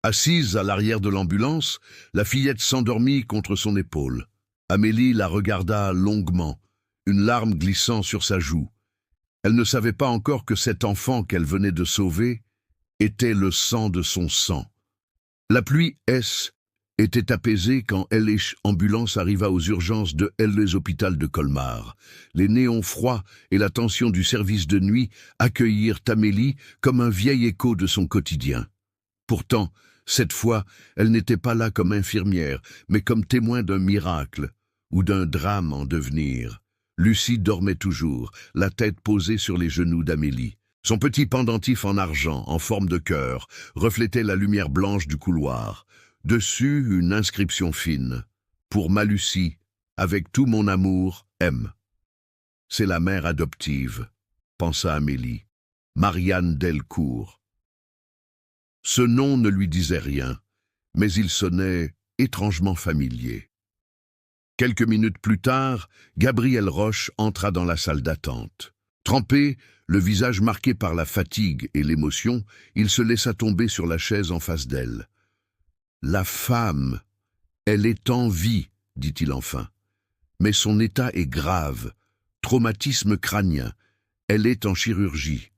Assise à l'arrière de l'ambulance, la fillette s'endormit contre son épaule. Amélie la regarda longuement, une larme glissant sur sa joue. Elle ne savait pas encore que cet enfant qu'elle venait de sauver était le sang de son sang. La pluie était apaisée quand LH Ambulance arriva aux urgences de LH Hôpital de Colmar. Les néons froids et la tension du service de nuit accueillirent Amélie comme un vieil écho de son quotidien. Pourtant, cette fois, elle n'était pas là comme infirmière, mais comme témoin d'un miracle ou d'un drame en devenir. Lucie dormait toujours, la tête posée sur les genoux d'Amélie. Son petit pendentif en argent, en forme de cœur, reflétait la lumière blanche du couloir. Dessus, une inscription fine. « Pour ma Lucie, avec tout mon amour, M. » C'est la mère adoptive, pensa Amélie. Marianne Delcourt. Ce nom ne lui disait rien, mais il sonnait étrangement familier. Quelques minutes plus tard, Gabriel Roche entra dans la salle d'attente. Trempé, le visage marqué par la fatigue et l'émotion, il se laissa tomber sur la chaise en face d'elle. « La femme, elle est en vie, dit-il enfin. Mais son état est grave, traumatisme crânien, elle est en chirurgie. »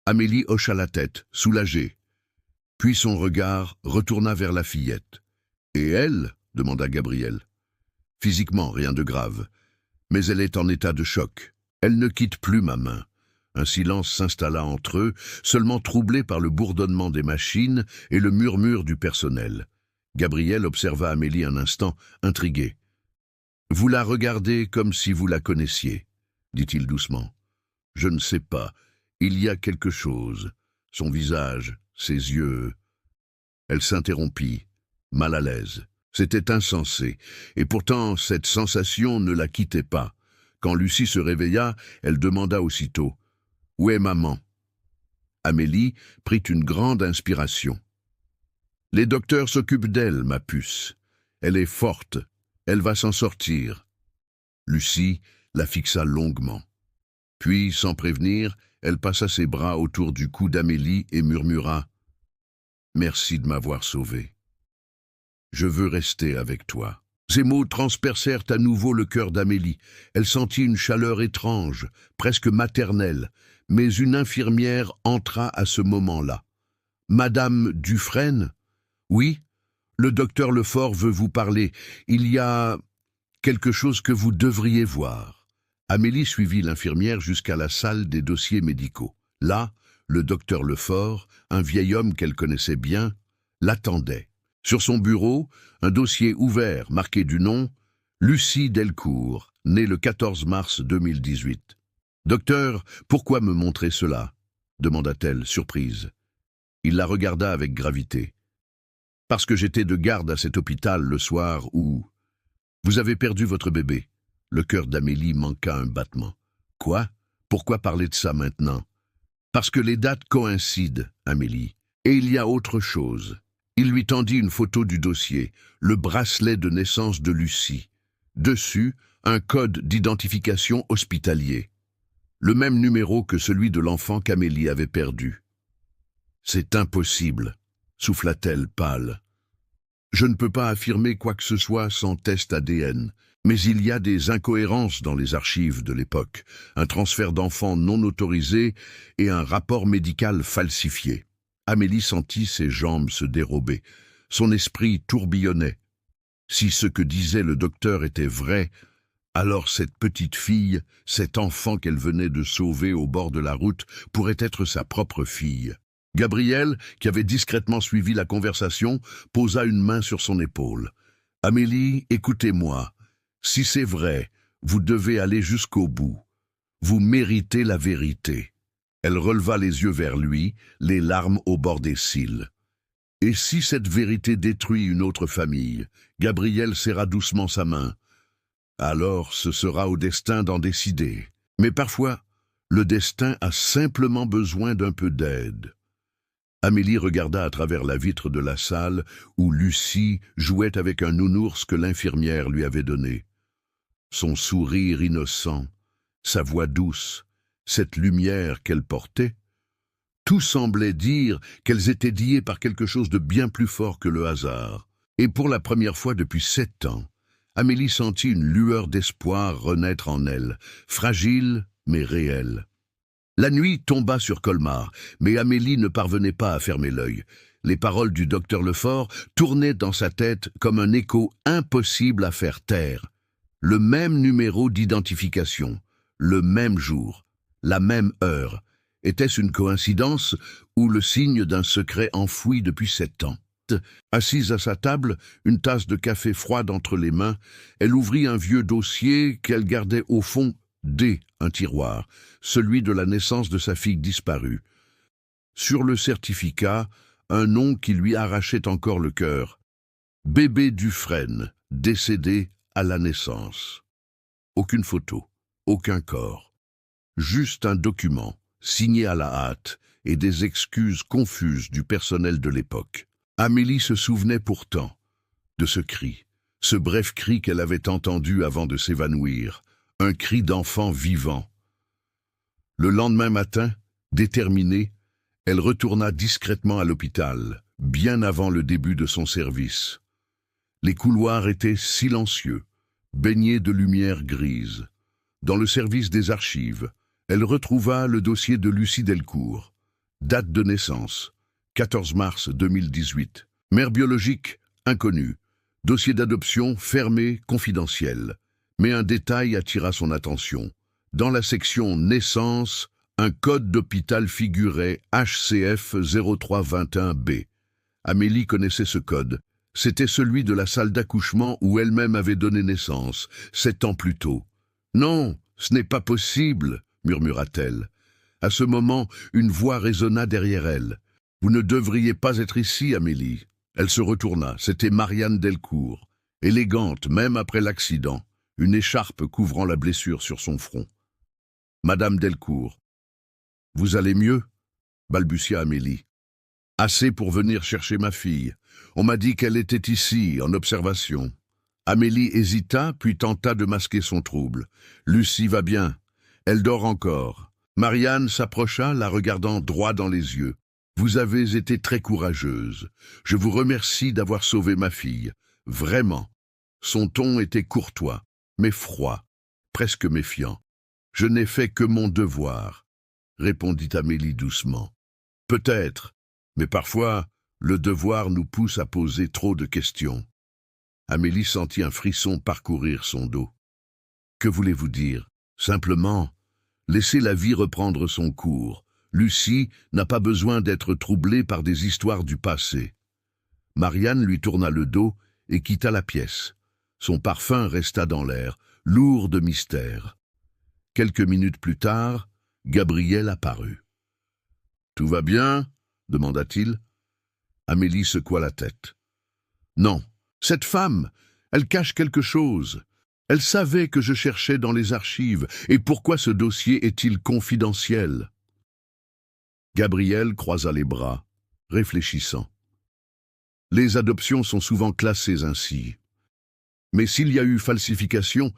Amélie hocha la tête, soulagée. Puis son regard retourna vers la fillette. « Et elle ?» demanda Gabriel. « Physiquement, rien de grave, mais elle est en état de choc. Elle ne quitte plus ma main. » Un silence s'installa entre eux, seulement troublé par le bourdonnement des machines et le murmure du personnel. Gabriel observa Amélie un instant, intrigué. « Vous la regardez comme si vous la connaissiez, » dit-il doucement. « Je ne sais pas, il y a quelque chose. Son visage, ses yeux... » Elle s'interrompit, mal à l'aise. C'était insensé, et pourtant cette sensation ne la quittait pas. Quand Lucie se réveilla, elle demanda aussitôt « Où est maman ?» Amélie prit une grande inspiration. « Les docteurs s'occupent d'elle, ma puce. Elle est forte, elle va s'en sortir. » Lucie la fixa longuement. Puis, sans prévenir, elle passa ses bras autour du cou d'Amélie et murmura « Merci de m'avoir sauvé. Je veux rester avec toi. » Ces mots transpercèrent à nouveau le cœur d'Amélie. Elle sentit une chaleur étrange, presque maternelle, mais une infirmière entra à ce moment-là. « Madame Dufresne ? Oui, le docteur Lefort veut vous parler. Il y a quelque chose que vous devriez voir. » Amélie suivit l'infirmière jusqu'à la salle des dossiers médicaux. Là, le docteur Lefort, un vieil homme qu'elle connaissait bien, l'attendait. Sur son bureau, un dossier ouvert marqué du nom « Lucie Delcourt, née le 14 mars 2018. »« Docteur, pourquoi me montrer cela ?» demanda-t-elle, surprise. Il la regarda avec gravité. « Parce que j'étais de garde à cet hôpital le soir où... Vous avez perdu votre bébé. » Le cœur d'Amélie manqua un battement. « Quoi? Pourquoi parler de ça maintenant ?»« Parce que les dates coïncident, Amélie. Et il y a autre chose. » Il lui tendit une photo du dossier, le bracelet de naissance de Lucie. Dessus, un code d'identification hospitalier. Le même numéro que celui de l'enfant qu'Amélie avait perdu. « C'est impossible, » souffla-t-elle pâle. « Je ne peux pas affirmer quoi que ce soit sans test ADN, mais il y a des incohérences dans les archives de l'époque, un transfert d'enfants non autorisé et un rapport médical falsifié. » Amélie sentit ses jambes se dérober. Son esprit tourbillonnait. Si ce que disait le docteur était vrai, alors cette petite fille, cet enfant qu'elle venait de sauver au bord de la route, pourrait être sa propre fille. Gabriel, qui avait discrètement suivi la conversation, posa une main sur son épaule. « Amélie, écoutez-moi. Si c'est vrai, vous devez aller jusqu'au bout. Vous méritez la vérité. » Elle releva les yeux vers lui, les larmes au bord des cils. « Et si cette vérité détruit une autre famille ?» Gabriel serra doucement sa main. « Alors ce sera au destin d'en décider. Mais parfois, le destin a simplement besoin d'un peu d'aide. » Amélie regarda à travers la vitre de la salle où Lucie jouait avec un nounours que l'infirmière lui avait donné. Son sourire innocent, sa voix douce, cette lumière qu'elle portait, Tout semblait dire qu'elles étaient liées par quelque chose de bien plus fort que le hasard. Et pour la première fois depuis 7 ans, Amélie sentit une lueur d'espoir renaître en elle, fragile mais réelle. La nuit tomba sur Colmar, mais Amélie ne parvenait pas à fermer l'œil. Les paroles du docteur Lefort tournaient dans sa tête comme un écho impossible à faire taire. Le même numéro d'identification, le même jour, la même heure. Était-ce une coïncidence ou le signe d'un secret enfoui depuis 7 ans? Assise à sa table, une tasse de café froide entre les mains, elle ouvrit un vieux dossier qu'elle gardait au fond un tiroir, celui de la naissance de sa fille disparue. Sur le certificat, un nom qui lui arrachait encore le cœur. Bébé Dufresne, décédé à la naissance. Aucune photo, aucun corps. Juste un document, signé à la hâte, et des excuses confuses du personnel de l'époque. Amélie se souvenait pourtant de ce cri, ce bref cri qu'elle avait entendu avant de s'évanouir, un cri d'enfant vivant. Le lendemain matin, déterminée, elle retourna discrètement à l'hôpital, bien avant le début de son service. Les couloirs étaient silencieux, baignés de lumière grise. Dans le service des archives, elle retrouva le dossier de Lucie Delcourt. Date de naissance, 14 mars 2018. Mère biologique, inconnue. Dossier d'adoption fermé, confidentiel. Mais un détail attira son attention. Dans la section naissance, un code d'hôpital figurait HCF 0321B. Amélie connaissait ce code. C'était celui de la salle d'accouchement où elle-même avait donné naissance, 7 ans plus tôt. « Non, ce n'est pas possible !» murmura-t-elle. À ce moment, une voix résonna derrière elle. « Vous ne devriez pas être ici, Amélie. » Elle se retourna. C'était Marianne Delcourt, élégante même après l'accident, une écharpe couvrant la blessure sur son front. « Madame Delcourt, vous allez mieux ?» balbutia Amélie. « Assez pour venir chercher ma fille. On m'a dit qu'elle était ici, en observation. » Amélie hésita, puis tenta de masquer son trouble. « Lucie va bien. Elle dort encore. » Marianne s'approcha, la regardant droit dans les yeux. « Vous avez été très courageuse. Je vous remercie d'avoir sauvé ma fille. Vraiment. » Son ton était courtois, mais froid, presque méfiant. « Je n'ai fait que mon devoir, » répondit Amélie doucement. « Peut-être, mais parfois, le devoir nous pousse à poser trop de questions. » Amélie sentit un frisson parcourir son dos. « Que voulez-vous dire? Simplement, laissez la vie reprendre son cours. Lucie n'a pas besoin d'être troublée par des histoires du passé. » Marianne lui tourna le dos et quitta la pièce. Son parfum resta dans l'air, lourd de mystère. Quelques minutes plus tard, Gabriel apparut. « Tout va bien ?» demanda-t-il. Amélie secoua la tête. « Non, cette femme, elle cache quelque chose. Elle savait que je cherchais dans les archives. Et pourquoi ce dossier est-il confidentiel ?» Gabriel croisa les bras, réfléchissant. « Les adoptions sont souvent classées ainsi. Mais s'il y a eu falsification,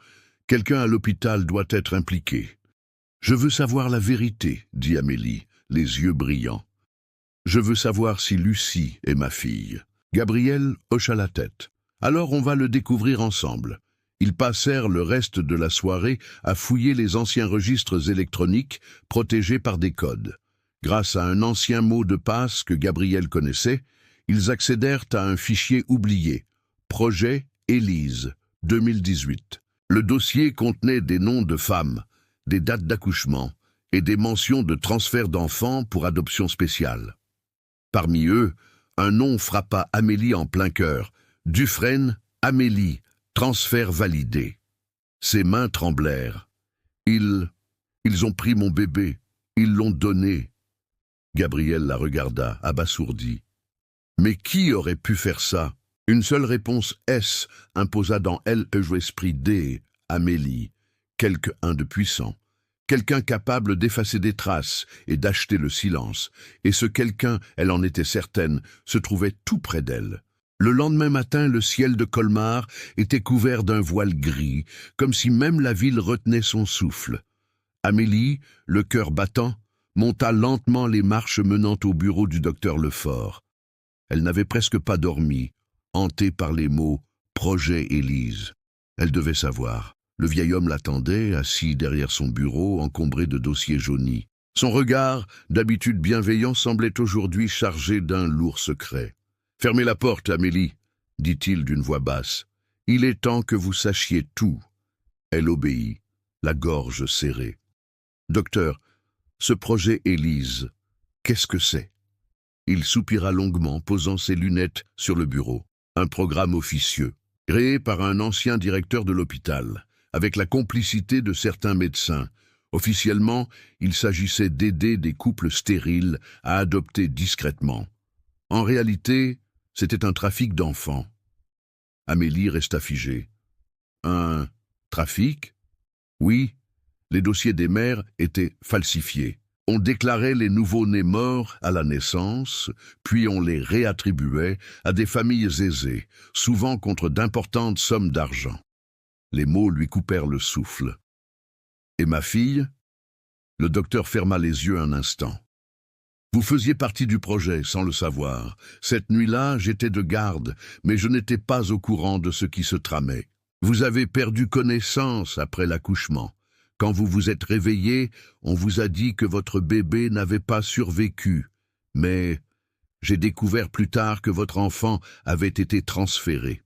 quelqu'un à l'hôpital doit être impliqué. Je veux savoir la vérité, dit Amélie, les yeux brillants. Je veux savoir si Lucie est ma fille. » Gabriel hocha la tête. « Alors on va le découvrir ensemble. » Ils passèrent le reste de la soirée à fouiller les anciens registres électroniques protégés par des codes. Grâce à un ancien mot de passe que Gabriel connaissait, ils accédèrent à un fichier oublié, Projet Élise, 2018. Le dossier contenait des noms de femmes, des dates d'accouchement et des mentions de transfert d'enfants pour adoption spéciale. Parmi eux, un nom frappa Amélie en plein cœur. Dufresne, Amélie, transfert validé. Ses mains tremblèrent. Ils ont pris mon bébé, ils l'ont donné. Gabriel la regarda, abasourdi. Mais qui aurait pu faire ça? Une seule réponse S imposa dans elle un esprit D, Amélie, quelqu'un de puissant, quelqu'un capable d'effacer des traces et d'acheter le silence, et ce quelqu'un, elle en était certaine, se trouvait tout près d'elle. Le lendemain matin, le ciel de Colmar était couvert d'un voile gris, comme si même la ville retenait son souffle. Amélie, le cœur battant, monta lentement les marches menant au bureau du docteur Lefort. Elle n'avait presque pas dormi, hantée par les mots « projet Élise ». Elle devait savoir. Le vieil homme l'attendait, assis derrière son bureau, encombré de dossiers jaunis. Son regard, d'habitude bienveillant, semblait aujourd'hui chargé d'un lourd secret. « Fermez la porte, Amélie », dit-il d'une voix basse. « Il est temps que vous sachiez tout. » Elle obéit, la gorge serrée. « Docteur, ce projet Élise, qu'est-ce que c'est ?» Il soupira longuement, posant ses lunettes sur le bureau. Un programme officieux, créé par un ancien directeur de l'hôpital, avec la complicité de certains médecins. Officiellement, il s'agissait d'aider des couples stériles à adopter discrètement. En réalité, c'était un trafic d'enfants. Amélie resta figée. Un trafic? Oui, les dossiers des mères étaient falsifiés. On déclarait les nouveau-nés morts à la naissance, puis on les réattribuait à des familles aisées, souvent contre d'importantes sommes d'argent. Les mots lui coupèrent le souffle. « Et ma fille ?» Le docteur ferma les yeux un instant. « Vous faisiez partie du projet, sans le savoir. Cette nuit-là, j'étais de garde, mais je n'étais pas au courant de ce qui se tramait. Vous avez perdu connaissance après l'accouchement. Quand vous vous êtes réveillé, on vous a dit que votre bébé n'avait pas survécu. Mais j'ai découvert plus tard que votre enfant avait été transféré. »«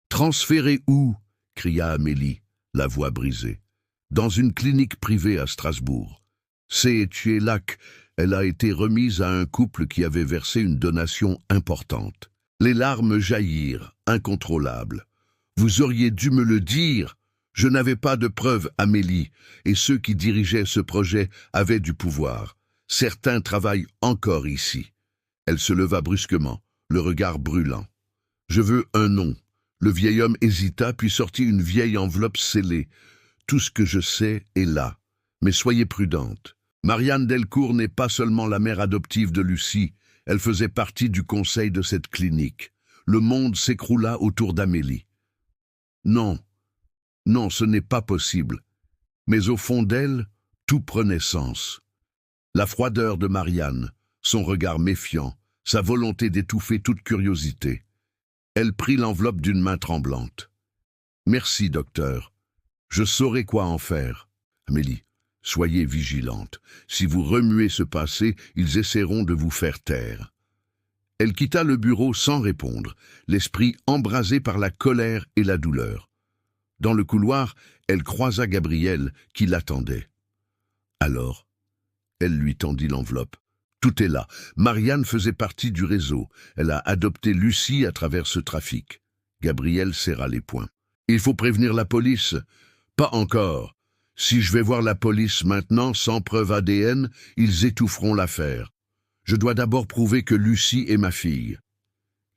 Transféré où ?» cria Amélie, la voix brisée. « Dans une clinique privée à Strasbourg. C'est là qu'elle a été remise à un couple qui avait versé une donation importante. Les larmes jaillirent, incontrôlables. « Vous auriez dû me le dire !» Je n'avais pas de preuves, Amélie, et ceux qui dirigeaient ce projet avaient du pouvoir. Certains travaillent encore ici. » Elle se leva brusquement, le regard brûlant. « Je veux un nom. » Le vieil homme hésita, puis sortit une vieille enveloppe scellée. « Tout ce que je sais est là. Mais soyez prudente. Marianne Delcourt n'est pas seulement la mère adoptive de Lucie, elle faisait partie du conseil de cette clinique. Le monde s'écroula autour d'Amélie. « Non. Non, ce n'est pas possible. » Mais au fond d'elle, tout prenait sens. La froideur de Marianne, son regard méfiant, sa volonté d'étouffer toute curiosité. Elle prit l'enveloppe d'une main tremblante. « Merci, docteur. Je saurai quoi en faire. » « Amélie, soyez vigilante. Si vous remuez ce passé, ils essaieront de vous faire taire. » Elle quitta le bureau sans répondre, l'esprit embrasé par la colère et la douleur. Dans le couloir, elle croisa Gabriel, qui l'attendait. Alors, elle lui tendit l'enveloppe. Tout est là. Marianne faisait partie du réseau. Elle a adopté Lucie à travers ce trafic. Gabriel serra les poings. « Il faut prévenir la police. »« Pas encore. Si je vais voir la police maintenant, sans preuve ADN, ils étoufferont l'affaire. Je dois d'abord prouver que Lucie est ma fille. »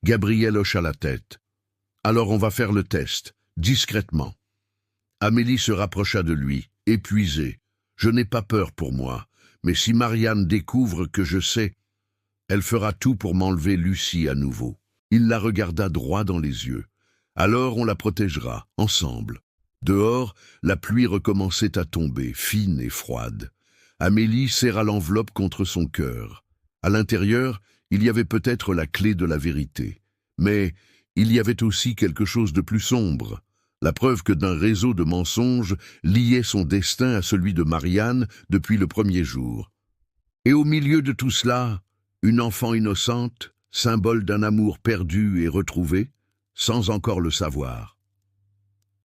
Gabriel hocha la tête. « Alors on va faire le test. » Discrètement. Amélie se rapprocha de lui, épuisée. « Je n'ai pas peur pour moi, mais si Marianne découvre que je sais, elle fera tout pour m'enlever Lucie à nouveau. » Il la regarda droit dans les yeux. « Alors on la protégera, ensemble. » Dehors, la pluie recommençait à tomber, fine et froide. Amélie serra l'enveloppe contre son cœur. À l'intérieur, il y avait peut-être la clé de la vérité. Mais il y avait aussi quelque chose de plus sombre, la preuve que d'un réseau de mensonges liait son destin à celui de Marianne depuis le premier jour. Et au milieu de tout cela, une enfant innocente, symbole d'un amour perdu et retrouvé, sans encore le savoir.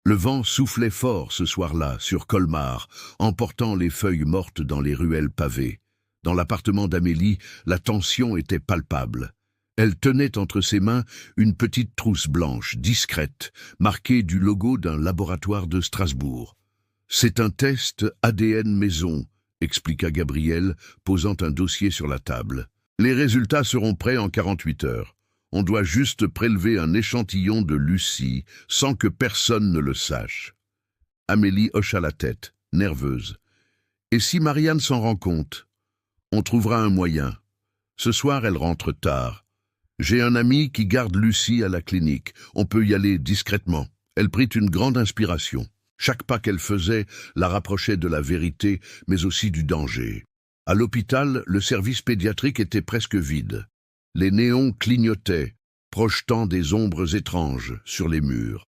Le vent soufflait fort ce soir-là sur Colmar, emportant les feuilles mortes dans les ruelles pavées. Dans l'appartement d'Amélie, la tension était palpable. Elle tenait entre ses mains une petite trousse blanche, discrète, marquée du logo d'un laboratoire de Strasbourg. « C'est un test ADN maison », expliqua Gabriel, posant un dossier sur la table. « Les résultats seront prêts en 48 heures. On doit juste prélever un échantillon de Lucie, sans que personne ne le sache. » Amélie hocha la tête, nerveuse. « Et si Marianne s'en rend compte ? On trouvera un moyen. Ce soir, elle rentre tard. J'ai un ami qui garde Lucie à la clinique. On peut y aller discrètement. » Elle prit une grande inspiration. Chaque pas qu'elle faisait la rapprochait de la vérité, mais aussi du danger. À l'hôpital, le service pédiatrique était presque vide. Les néons clignotaient, projetant des ombres étranges sur les murs.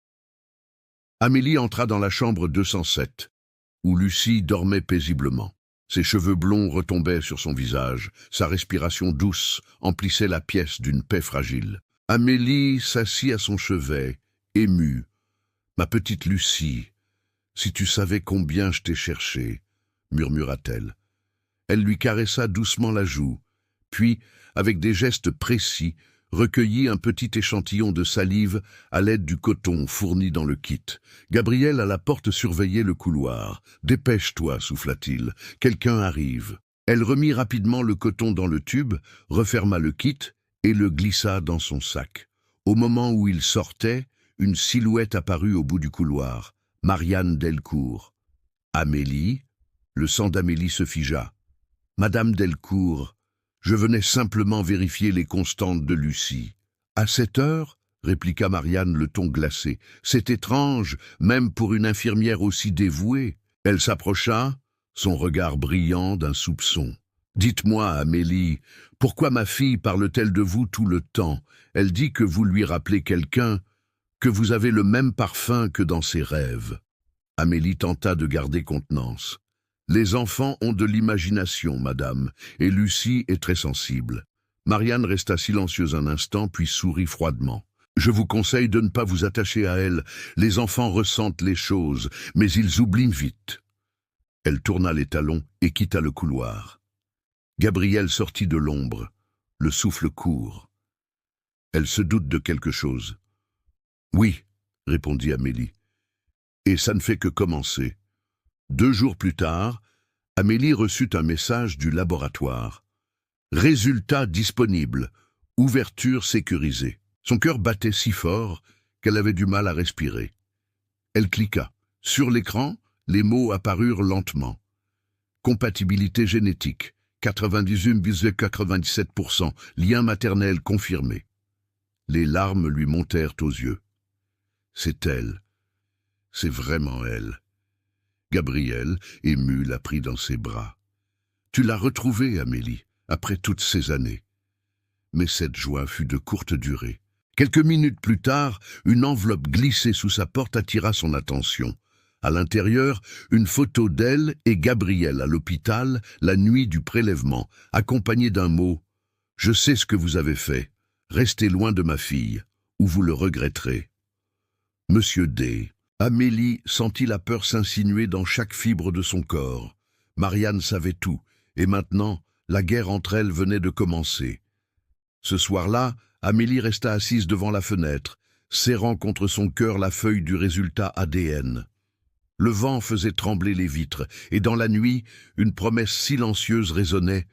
Amélie entra dans la chambre 207, où Lucie dormait paisiblement. Ses cheveux blonds retombaient sur son visage, sa respiration douce emplissait la pièce d'une paix fragile. Amélie s'assit à son chevet, émue. « Ma petite Lucie, si tu savais combien je t'ai cherché, » murmura-t-elle. Elle lui caressa doucement la joue, puis, avec des gestes précis, recueillit un petit échantillon de salive à l'aide du coton fourni dans le kit. Gabriel à la porte surveillait le couloir. « Dépêche-toi, souffla-t-il, quelqu'un arrive. » Elle remit rapidement le coton dans le tube, referma le kit et le glissa dans son sac. Au moment où il sortait, une silhouette apparut au bout du couloir. Marianne Delcourt. « Amélie ?» Le sang d'Amélie se figea. « Madame Delcourt, je venais simplement vérifier les constantes de Lucie. »« À cette heure ?» répliqua Marianne, le ton glacé. « C'est étrange, même pour une infirmière aussi dévouée. » Elle s'approcha, son regard brillant d'un soupçon. « Dites-moi, Amélie, pourquoi ma fille parle-t-elle de vous tout le temps? Elle dit que vous lui rappelez quelqu'un, que vous avez le même parfum que dans ses rêves. » Amélie tenta de garder contenance. « Les enfants ont de l'imagination, madame, et Lucie est très sensible. » Marianne resta silencieuse un instant, puis sourit froidement. « Je vous conseille de ne pas vous attacher à elle. Les enfants ressentent les choses, mais ils oublient vite. » Elle tourna les talons et quitta le couloir. Gabriel sortit de l'ombre, le souffle court. Elle se doute de quelque chose. « Oui, » répondit Amélie. « Et ça ne fait que commencer. » 2 jours plus tard, Amélie reçut un message du laboratoire. Résultat disponible. Ouverture sécurisée. Son cœur battait si fort qu'elle avait du mal à respirer. Elle cliqua. Sur l'écran, les mots apparurent lentement. Compatibilité génétique, 98,97%, lien maternel confirmé. Les larmes lui montèrent aux yeux. C'est elle. C'est vraiment elle. Gabriel, ému, la prit dans ses bras. « Tu l'as retrouvée, Amélie, après toutes ces années. » Mais cette joie fut de courte durée. Quelques minutes plus tard, une enveloppe glissée sous sa porte attira son attention. À l'intérieur, une photo d'elle et Gabriel à l'hôpital, la nuit du prélèvement, accompagnée d'un mot « Je sais ce que vous avez fait. Restez loin de ma fille, ou vous le regretterez. » Monsieur D. Amélie sentit la peur s'insinuer dans chaque fibre de son corps. Marianne savait tout, et maintenant, la guerre entre elles venait de commencer. Ce soir-là, Amélie resta assise devant la fenêtre, serrant contre son cœur la feuille du résultat ADN. Le vent faisait trembler les vitres, et dans la nuit, une promesse silencieuse résonnait.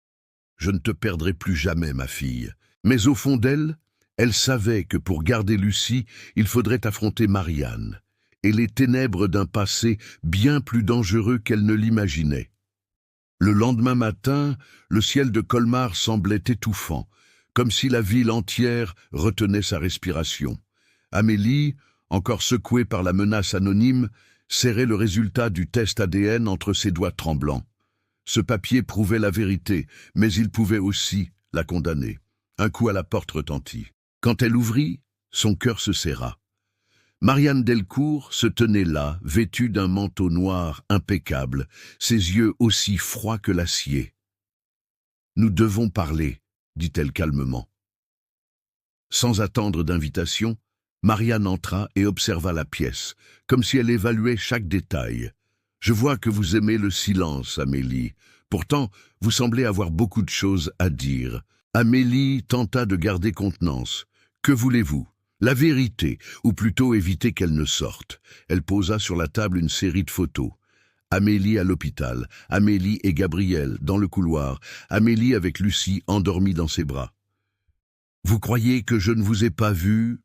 « Je ne te perdrai plus jamais, ma fille. » Mais au fond d'elle, elle savait que pour garder Lucie, il faudrait affronter Marianne, et les ténèbres d'un passé bien plus dangereux qu'elle ne l'imaginait. Le lendemain matin, le ciel de Colmar semblait étouffant, comme si la ville entière retenait sa respiration. Amélie, encore secouée par la menace anonyme, serrait le résultat du test ADN entre ses doigts tremblants. Ce papier prouvait la vérité, mais il pouvait aussi la condamner. Un coup à la porte retentit. Quand elle ouvrit, son cœur se serra. Marianne Delcourt se tenait là, vêtue d'un manteau noir impeccable, ses yeux aussi froids que l'acier. « Nous devons parler, » dit-elle calmement. Sans attendre d'invitation, Marianne entra et observa la pièce, comme si elle évaluait chaque détail. « Je vois que vous aimez le silence, Amélie. Pourtant, vous semblez avoir beaucoup de choses à dire. » Amélie tenta de garder contenance. « Que voulez-vous ? La vérité, ou plutôt éviter qu'elle ne sorte. » Elle posa sur la table une série de photos. Amélie à l'hôpital, Amélie et Gabriel dans le couloir, Amélie avec Lucie endormie dans ses bras. « Vous croyez que je ne vous ai pas vu ?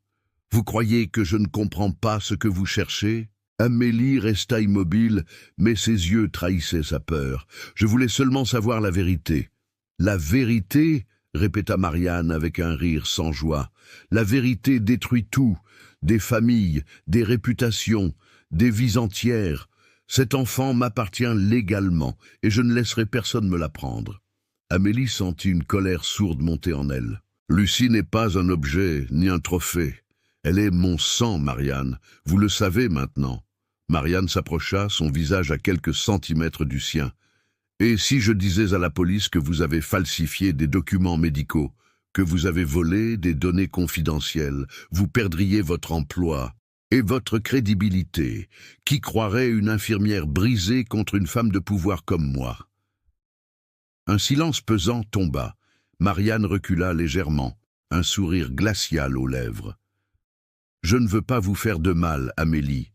Vous croyez que je ne comprends pas ce que vous cherchez ?» Amélie resta immobile, mais ses yeux trahissaient sa peur. « Je voulais seulement savoir la vérité. »« La vérité ?» répéta Marianne avec un rire sans joie. « La vérité détruit tout, des familles, des réputations, des vies entières. Cet enfant m'appartient légalement, et je ne laisserai personne me la prendre. Amélie sentit une colère sourde monter en elle. Lucie n'est pas un objet, ni un trophée. Elle est mon sang, Marianne. Vous le savez maintenant. Marianne s'approcha, son visage à quelques centimètres du sien. Et si je disais à la police que vous avez falsifié des documents médicaux, que vous avez volé des données confidentielles, vous perdriez votre emploi et votre crédibilité. Qui croirait une infirmière brisée contre une femme de pouvoir comme moi? Un silence pesant tomba. Marianne recula légèrement, un sourire glacial aux lèvres. Je ne veux pas vous faire de mal, Amélie,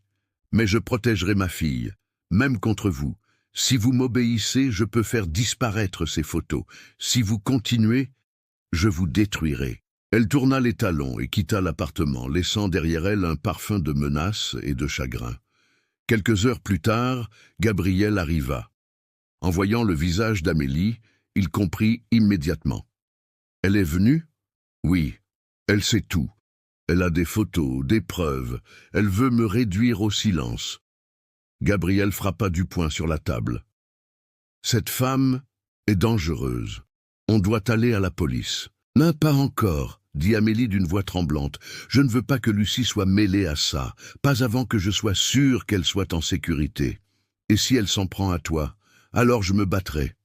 mais je protégerai ma fille, même contre vous. Si vous m'obéissez, je peux faire disparaître ces photos. Si vous continuez, je vous détruirai. Elle tourna les talons et quitta l'appartement, laissant derrière elle un parfum de menace et de chagrin. Quelques heures plus tard, Gabriel arriva. En voyant le visage d'Amélie, il comprit immédiatement. Elle est venue? Oui, elle sait tout. Elle a des photos, des preuves. Elle veut me réduire au silence. Gabriel frappa du poing sur la table. Cette femme est dangereuse. On doit aller à la police. Non, pas encore, dit Amélie d'une voix tremblante. Je ne veux pas que Lucie soit mêlée à ça, pas avant que je sois sûre qu'elle soit en sécurité. Et si elle s'en prend à toi, alors je me battrai.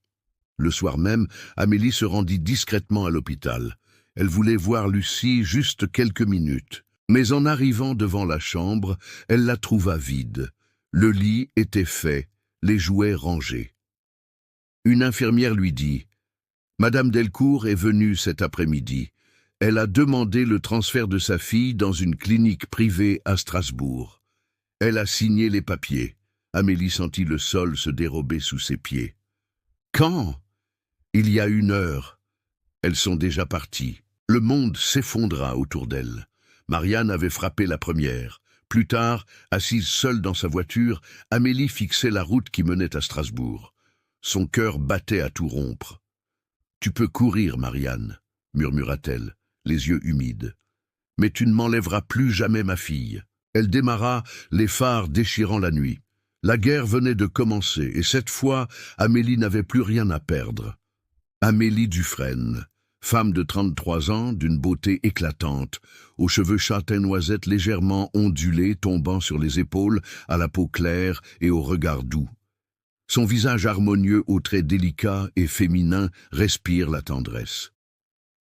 Le soir même, Amélie se rendit discrètement à l'hôpital. Elle voulait voir Lucie juste quelques minutes. Mais en arrivant devant la chambre, elle la trouva vide. Le lit était fait, les jouets rangés. Une infirmière lui dit « Madame Delcourt est venue cet après-midi. Elle a demandé le transfert de sa fille dans une clinique privée à Strasbourg. Elle a signé les papiers. » Amélie sentit le sol se dérober sous ses pieds. « Quand ?»« Il y a 1 heure. Elles sont déjà parties. » Le monde s'effondra autour d'elle. Marianne avait frappé la première. Plus tard, assise seule dans sa voiture, Amélie fixait la route qui menait à Strasbourg. Son cœur battait à tout rompre. « Tu peux courir, Marianne, » murmura-t-elle, les yeux humides. « Mais tu ne m'enlèveras plus jamais ma fille. » Elle démarra, les phares déchirant la nuit. La guerre venait de commencer, et cette fois, Amélie n'avait plus rien à perdre. Amélie Dufresne, femme de 33 ans, d'une beauté éclatante, aux cheveux châtain-noisette légèrement ondulés tombant sur les épaules, à la peau claire et au regard doux. Son visage harmonieux aux traits délicats et féminins respire la tendresse.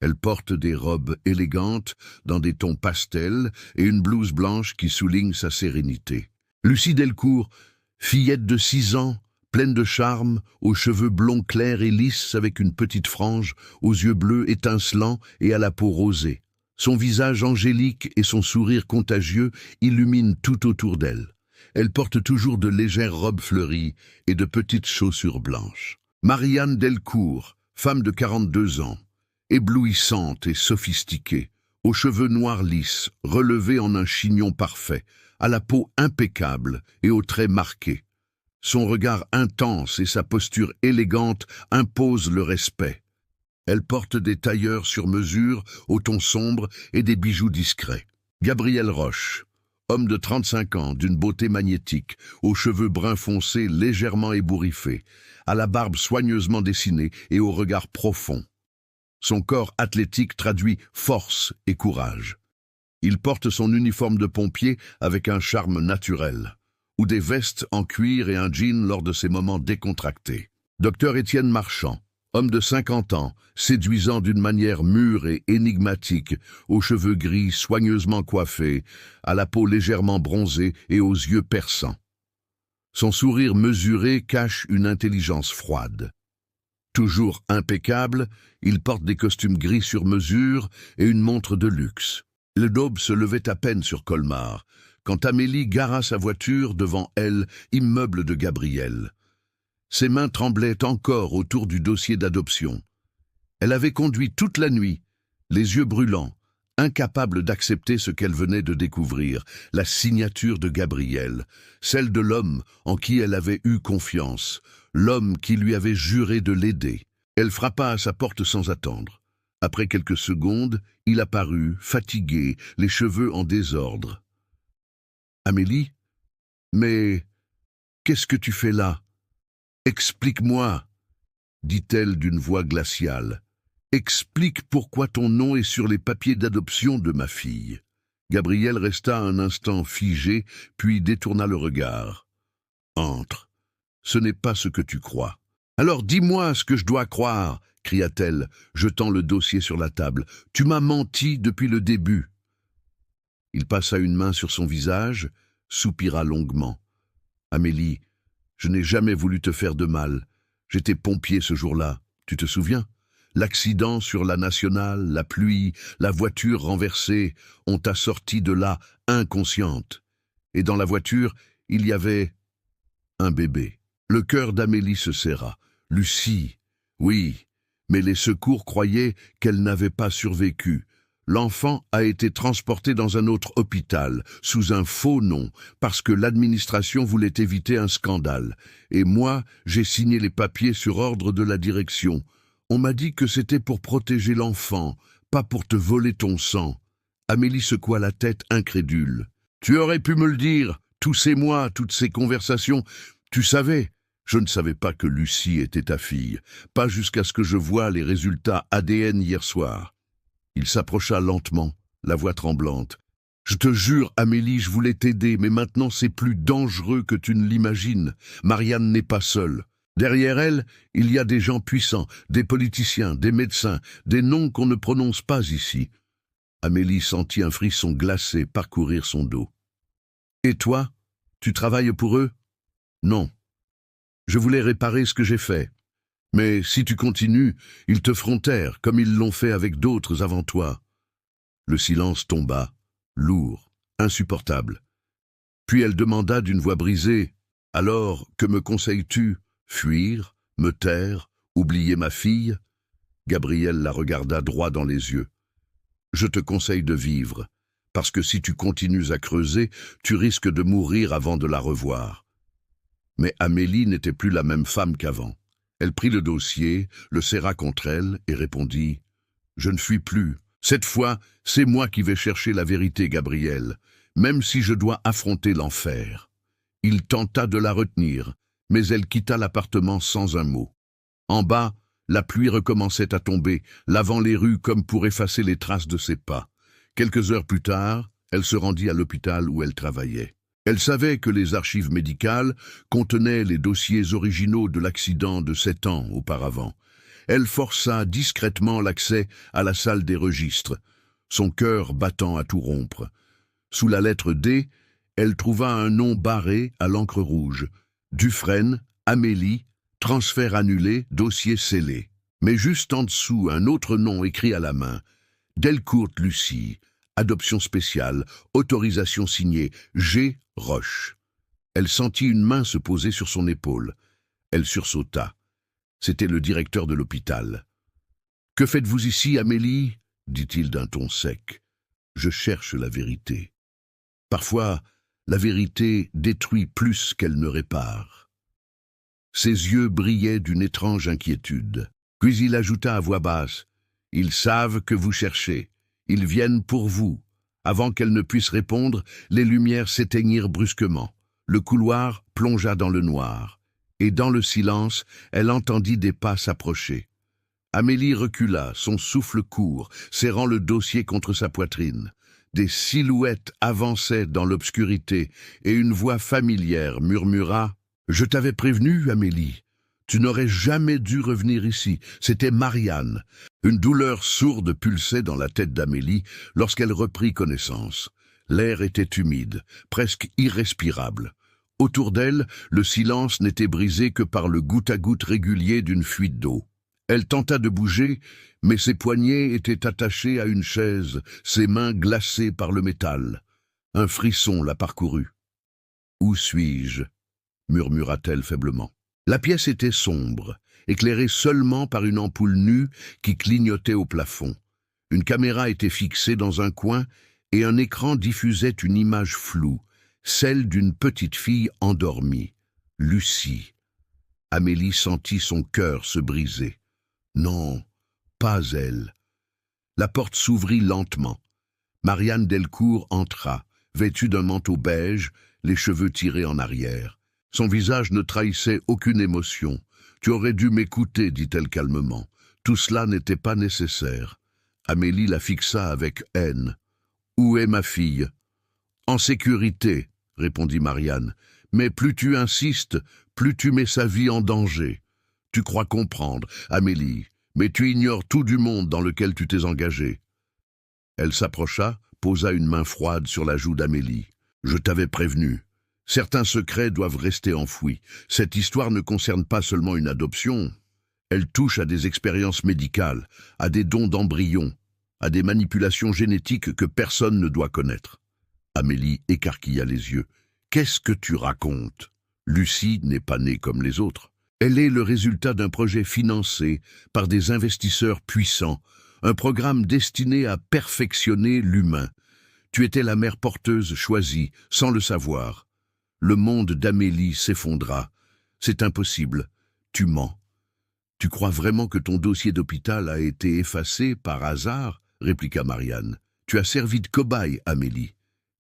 Elle porte des robes élégantes dans des tons pastels et une blouse blanche qui souligne sa sérénité. Lucie Delcourt, fillette de 6 ans, pleine de charme, aux cheveux blonds clairs et lisses avec une petite frange, aux yeux bleus étincelants et à la peau rosée. Son visage angélique et son sourire contagieux illuminent tout autour d'elle. Elle porte toujours de légères robes fleuries et de petites chaussures blanches. Marianne Delcourt, femme de 42 ans, éblouissante et sophistiquée, aux cheveux noirs lisses, relevés en un chignon parfait, à la peau impeccable et aux traits marqués. Son regard intense et sa posture élégante imposent le respect. Elle porte des tailleurs sur mesure, au ton sombre et des bijoux discrets. Gabriel Roche, homme de 35 ans, d'une beauté magnétique, aux cheveux bruns foncés légèrement ébouriffés, à la barbe soigneusement dessinée et au regard profond. Son corps athlétique traduit force et courage. Il porte son uniforme de pompier avec un charme naturel, ou des vestes en cuir et un jean lors de ses moments décontractés. Docteur Étienne Marchand, homme de 50 ans, séduisant d'une manière mûre et énigmatique, aux cheveux gris soigneusement coiffés, à la peau légèrement bronzée et aux yeux perçants. Son sourire mesuré cache une intelligence froide. Toujours impeccable, il porte des costumes gris sur mesure et une montre de luxe. Le daube se levait à peine sur Colmar, quand Amélie gara sa voiture devant elle, immeuble de Gabriel. Ses mains tremblaient encore autour du dossier d'adoption. Elle avait conduit toute la nuit, les yeux brûlants, incapable d'accepter ce qu'elle venait de découvrir, la signature de Gabriel, celle de l'homme en qui elle avait eu confiance, l'homme qui lui avait juré de l'aider. Elle frappa à sa porte sans attendre. Après quelques secondes, il apparut, fatigué, les cheveux en désordre. « Amélie ? Mais qu'est-ce que tu fais là? Explique-moi, dit-elle d'une voix glaciale. Explique pourquoi ton nom est sur les papiers d'adoption de ma fille. Gabriel resta un instant figé, puis détourna le regard. Entre. Ce n'est pas ce que tu crois. Alors dis-moi ce que je dois croire, cria-t-elle, jetant le dossier sur la table. Tu m'as menti depuis le début. Il passa une main sur son visage, soupira longuement. Amélie, je n'ai jamais voulu te faire de mal. J'étais pompier ce jour-là, tu te souviens? L'accident sur la nationale, la pluie, la voiture renversée ont assorti de là inconsciente. Et dans la voiture, il y avait un bébé. Le cœur d'Amélie se serra. Lucie, oui, mais les secours croyaient qu'elle n'avait pas survécu. L'enfant a été transporté dans un autre hôpital, sous un faux nom, parce que l'administration voulait éviter un scandale. Et moi, j'ai signé les papiers sur ordre de la direction. On m'a dit que c'était pour protéger l'enfant, pas pour te voler ton sang. Amélie secoua la tête incrédule. Tu aurais pu me le dire, tous ces mois, toutes ces conversations. Tu savais. Je ne savais pas que Lucie était ta fille, pas jusqu'à ce que je voie les résultats ADN hier soir. Il s'approcha lentement, la voix tremblante. Je te jure, Amélie, je voulais t'aider, mais maintenant c'est plus dangereux que tu ne l'imagines. Marianne n'est pas seule. Derrière elle, il y a des gens puissants, des politiciens, des médecins, des noms qu'on ne prononce pas ici. Amélie sentit un frisson glacé parcourir son dos. Et toi, tu travailles pour eux? Non. Je voulais réparer ce que j'ai fait. Mais si tu continues, ils te feront taire, comme ils l'ont fait avec d'autres avant toi. Le silence tomba, lourd, insupportable. Puis elle demanda d'une voix brisée, « Alors, que me conseilles-tu? Fuir? Me taire? Oublier ma fille ?» Gabriel la regarda droit dans les yeux. « Je te conseille de vivre, parce que si tu continues à creuser, tu risques de mourir avant de la revoir. » Mais Amélie n'était plus la même femme qu'avant. Elle prit le dossier, le serra contre elle et répondit « Je ne fuis plus. Cette fois, c'est moi qui vais chercher la vérité, Gabriel, même si je dois affronter l'enfer. » Il tenta de la retenir, mais elle quitta l'appartement sans un mot. En bas, la pluie recommençait à tomber, lavant les rues comme pour effacer les traces de ses pas. Quelques heures plus tard, elle se rendit à l'hôpital où elle travaillait. Elle savait que les archives médicales contenaient les dossiers originaux de l'accident de 7 ans auparavant. Elle força discrètement l'accès à la salle des registres, son cœur battant à tout rompre. Sous la lettre D, elle trouva un nom barré à l'encre rouge. Dufresne, Amélie, transfert annulé, dossier scellé. Mais juste en dessous, un autre nom écrit à la main. Delcourt Lucie, adoption spéciale, autorisation signée, G. Roche. Elle sentit une main se poser sur son épaule. Elle sursauta. C'était le directeur de l'hôpital. « Que faites-vous ici, Amélie ?» dit-il d'un ton sec. « Je cherche la vérité. Parfois, la vérité détruit plus qu'elle ne répare. » Ses yeux brillaient d'une étrange inquiétude. Puis il ajouta à voix basse, « Ils savent que vous cherchez. Ils viennent pour vous. » Avant qu'elle ne puisse répondre, les lumières s'éteignirent brusquement. Le couloir plongea dans le noir. Et dans le silence, elle entendit des pas s'approcher. Amélie recula, son souffle court, serrant le dossier contre sa poitrine. Des silhouettes avançaient dans l'obscurité, et une voix familière murmura « Je t'avais prévenu, Amélie. Tu n'aurais jamais dû revenir ici. C'était Marianne. » Une douleur sourde pulsait dans la tête d'Amélie lorsqu'elle reprit connaissance. L'air était humide, presque irrespirable. Autour d'elle, le silence n'était brisé que par le goutte-à-goutte régulier d'une fuite d'eau. Elle tenta de bouger, mais ses poignets étaient attachés à une chaise, ses mains glacées par le métal. Un frisson la parcourut. « Où suis-je » murmura-t-elle faiblement. La pièce était sombre, éclairée seulement par une ampoule nue qui clignotait au plafond. Une caméra était fixée dans un coin et un écran diffusait une image floue, celle d'une petite fille endormie, Lucie. Amélie sentit son cœur se briser. Non, pas elle. La porte s'ouvrit lentement. Marianne Delcourt entra, vêtue d'un manteau beige, les cheveux tirés en arrière. Son visage ne trahissait aucune émotion. « Tu aurais dû m'écouter, dit-elle calmement. Tout cela n'était pas nécessaire. » Amélie la fixa avec haine. « Où est ma fille ?»« En sécurité, » répondit Marianne. « Mais plus tu insistes, plus tu mets sa vie en danger. Tu crois comprendre, Amélie, mais tu ignores tout du monde dans lequel tu t'es engagée. » Elle s'approcha, posa une main froide sur la joue d'Amélie. « Je t'avais prévenu. Certains secrets doivent rester enfouis. Cette histoire ne concerne pas seulement une adoption. Elle touche à des expériences médicales, à des dons d'embryons, à des manipulations génétiques que personne ne doit connaître. » Amélie écarquilla les yeux. « Qu'est-ce que tu racontes ? Lucie n'est pas née comme les autres. Elle est le résultat d'un projet financé par des investisseurs puissants, un programme destiné à perfectionner l'humain. Tu étais la mère porteuse choisie, sans le savoir. Le monde d'Amélie s'effondra. C'est impossible. Tu mens. »« Tu crois vraiment que ton dossier d'hôpital a été effacé par hasard ?» répliqua Marianne. « Tu as servi de cobaye, Amélie.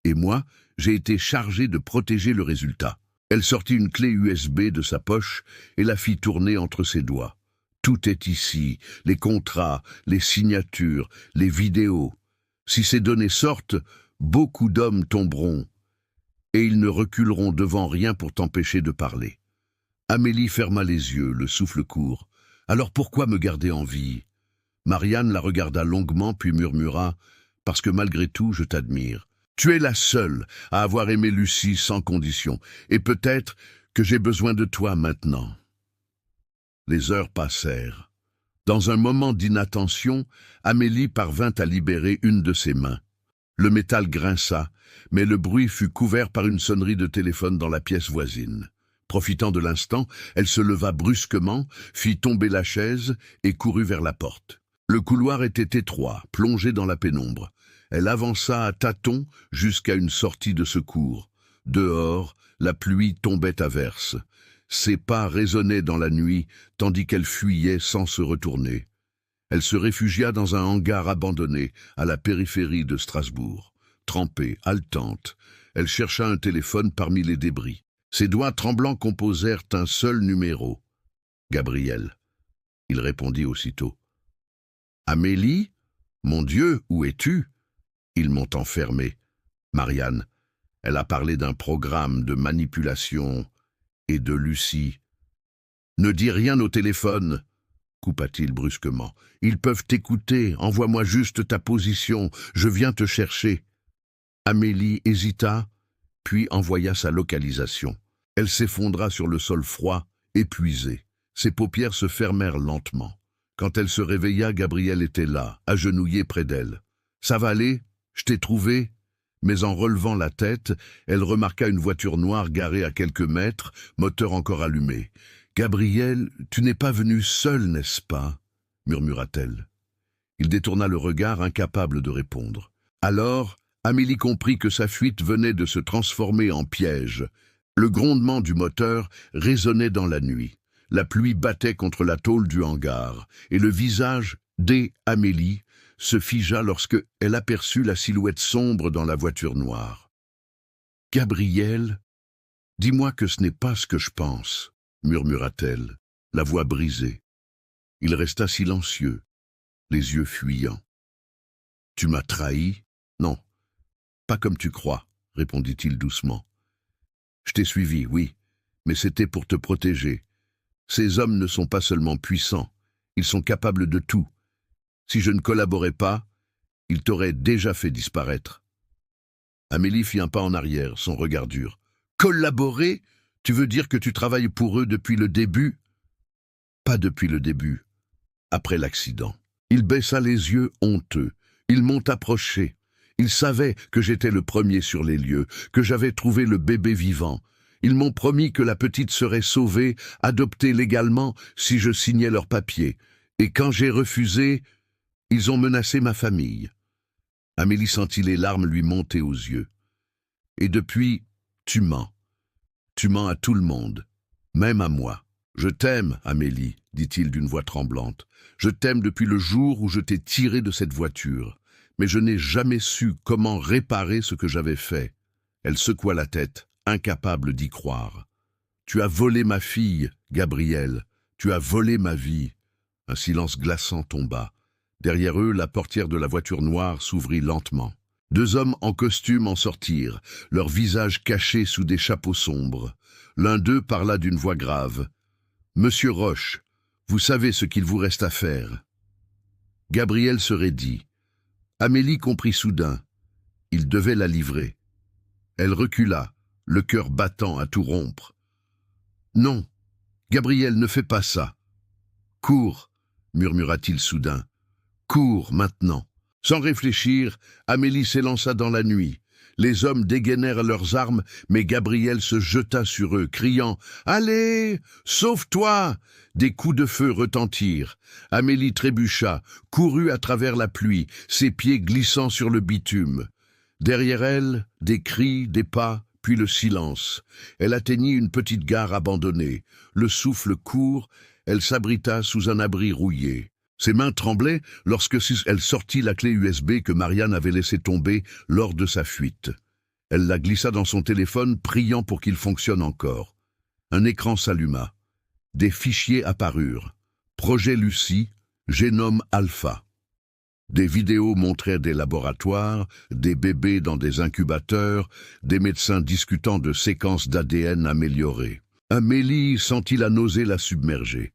Et moi, j'ai été chargée de protéger le résultat. » Elle sortit une clé USB de sa poche et la fit tourner entre ses doigts. « Tout est ici, les contrats, les signatures, les vidéos. Si ces données sortent, beaucoup d'hommes tomberont. Et ils ne reculeront devant rien pour t'empêcher de parler. » Amélie ferma les yeux, le souffle court. « Alors pourquoi me garder en vie ?» Marianne la regarda longuement puis murmura « Parce que malgré tout, je t'admire. Tu es la seule à avoir aimé Lucie sans condition, et peut-être que j'ai besoin de toi maintenant. » Les heures passèrent. Dans un moment d'inattention, Amélie parvint à libérer une de ses mains. Le métal grinça, mais le bruit fut couvert par une sonnerie de téléphone dans la pièce voisine. Profitant de l'instant, elle se leva brusquement, fit tomber la chaise et courut vers la porte. Le couloir était étroit, plongé dans la pénombre. Elle avança à tâtons jusqu'à une sortie de secours. Dehors, la pluie tombait à verse. Ses pas résonnaient dans la nuit, tandis qu'elle fuyait sans se retourner. Elle se réfugia dans un hangar abandonné, à la périphérie de Strasbourg. Trempée, haletante, elle chercha un téléphone parmi les débris. Ses doigts tremblants composèrent un seul numéro. Gabriel. Il répondit aussitôt. « Amélie ? Mon Dieu, où es-tu ? Ils m'ont enfermé. Marianne. Elle a parlé d'un programme de manipulation et de Lucie. »« Ne dis rien au téléphone !» coupa-t-il brusquement. « Ils peuvent t'écouter, envoie-moi juste ta position, je viens te chercher. » Amélie hésita, puis envoya sa localisation. Elle s'effondra sur le sol froid, épuisée. Ses paupières se fermèrent lentement. Quand elle se réveilla, Gabriel était là, agenouillé près d'elle. « Ça va aller ? Je t'ai trouvé ?» Mais en relevant la tête, elle remarqua une voiture noire garée à quelques mètres, moteur encore allumé. « Gabriel, tu n'es pas venu seul, n'est-ce pas ?» murmura-t-elle. Il détourna le regard, incapable de répondre. Alors, Amélie comprit que sa fuite venait de se transformer en piège. Le grondement du moteur résonnait dans la nuit. La pluie battait contre la tôle du hangar, et le visage d'Amélie se figea lorsque elle aperçut la silhouette sombre dans la voiture noire. « Gabriel, dis-moi que ce n'est pas ce que je pense, » murmura-t-elle, la voix brisée. Il resta silencieux, les yeux fuyants. « Tu m'as trahi ? Non, pas comme tu crois, » répondit-il doucement. « Je t'ai suivi, oui, mais c'était pour te protéger. Ces hommes ne sont pas seulement puissants, ils sont capables de tout. Si je ne collaborais pas, ils t'auraient déjà fait disparaître. » Amélie fit un pas en arrière, son regard dur. « Collaborer ? Tu veux dire que tu travailles pour eux depuis le début ?»« Pas depuis le début, après l'accident. » Il baissa les yeux honteux. Ils m'ont approché. Ils savaient que j'étais le premier sur les lieux, que j'avais trouvé le bébé vivant. Ils m'ont promis que la petite serait sauvée, adoptée légalement, si je signais leurs papiers. Et quand j'ai refusé, ils ont menacé ma famille. Amélie sentit les larmes lui monter aux yeux. Et depuis, tu mens. Tu mens à tout le monde, même à moi. Je t'aime, Amélie, dit-il d'une voix tremblante. Je t'aime depuis le jour où je t'ai tiré de cette voiture. Mais je n'ai jamais su comment réparer ce que j'avais fait. Elle secoua la tête, incapable d'y croire. Tu as volé ma fille, Gabriel. Tu as volé ma vie. » Un silence glaçant tomba. Derrière eux, la portière de la voiture noire s'ouvrit lentement. Deux hommes en costume en sortirent, leurs visages cachés sous des chapeaux sombres. L'un d'eux parla d'une voix grave. « Monsieur Roche, vous savez ce qu'il vous reste à faire. » Gabriel se raidit. Amélie comprit soudain. Il devait la livrer. Elle recula, le cœur battant à tout rompre. « Non, Gabriel, ne fais pas ça. »« Cours, » murmura-t-il soudain. « Cours, maintenant. » Sans réfléchir, Amélie s'élança dans la nuit. Les hommes dégainèrent leurs armes, mais Gabriel se jeta sur eux, criant « Allez, sauve-toi !» Des coups de feu retentirent. Amélie trébucha, courut à travers la pluie, ses pieds glissant sur le bitume. Derrière elle, des cris, des pas, puis le silence. Elle atteignit une petite gare abandonnée. Le souffle court, elle s'abrita sous un abri rouillé. Ses mains tremblaient lorsque elle sortit la clé USB que Marianne avait laissée tomber lors de sa fuite. Elle la glissa dans son téléphone, priant pour qu'il fonctionne encore. Un écran s'alluma. Des fichiers apparurent. Projet Lucie, génome alpha. Des vidéos montraient des laboratoires, des bébés dans des incubateurs, des médecins discutant de séquences d'ADN améliorées. Amélie sentit la nausée la submerger.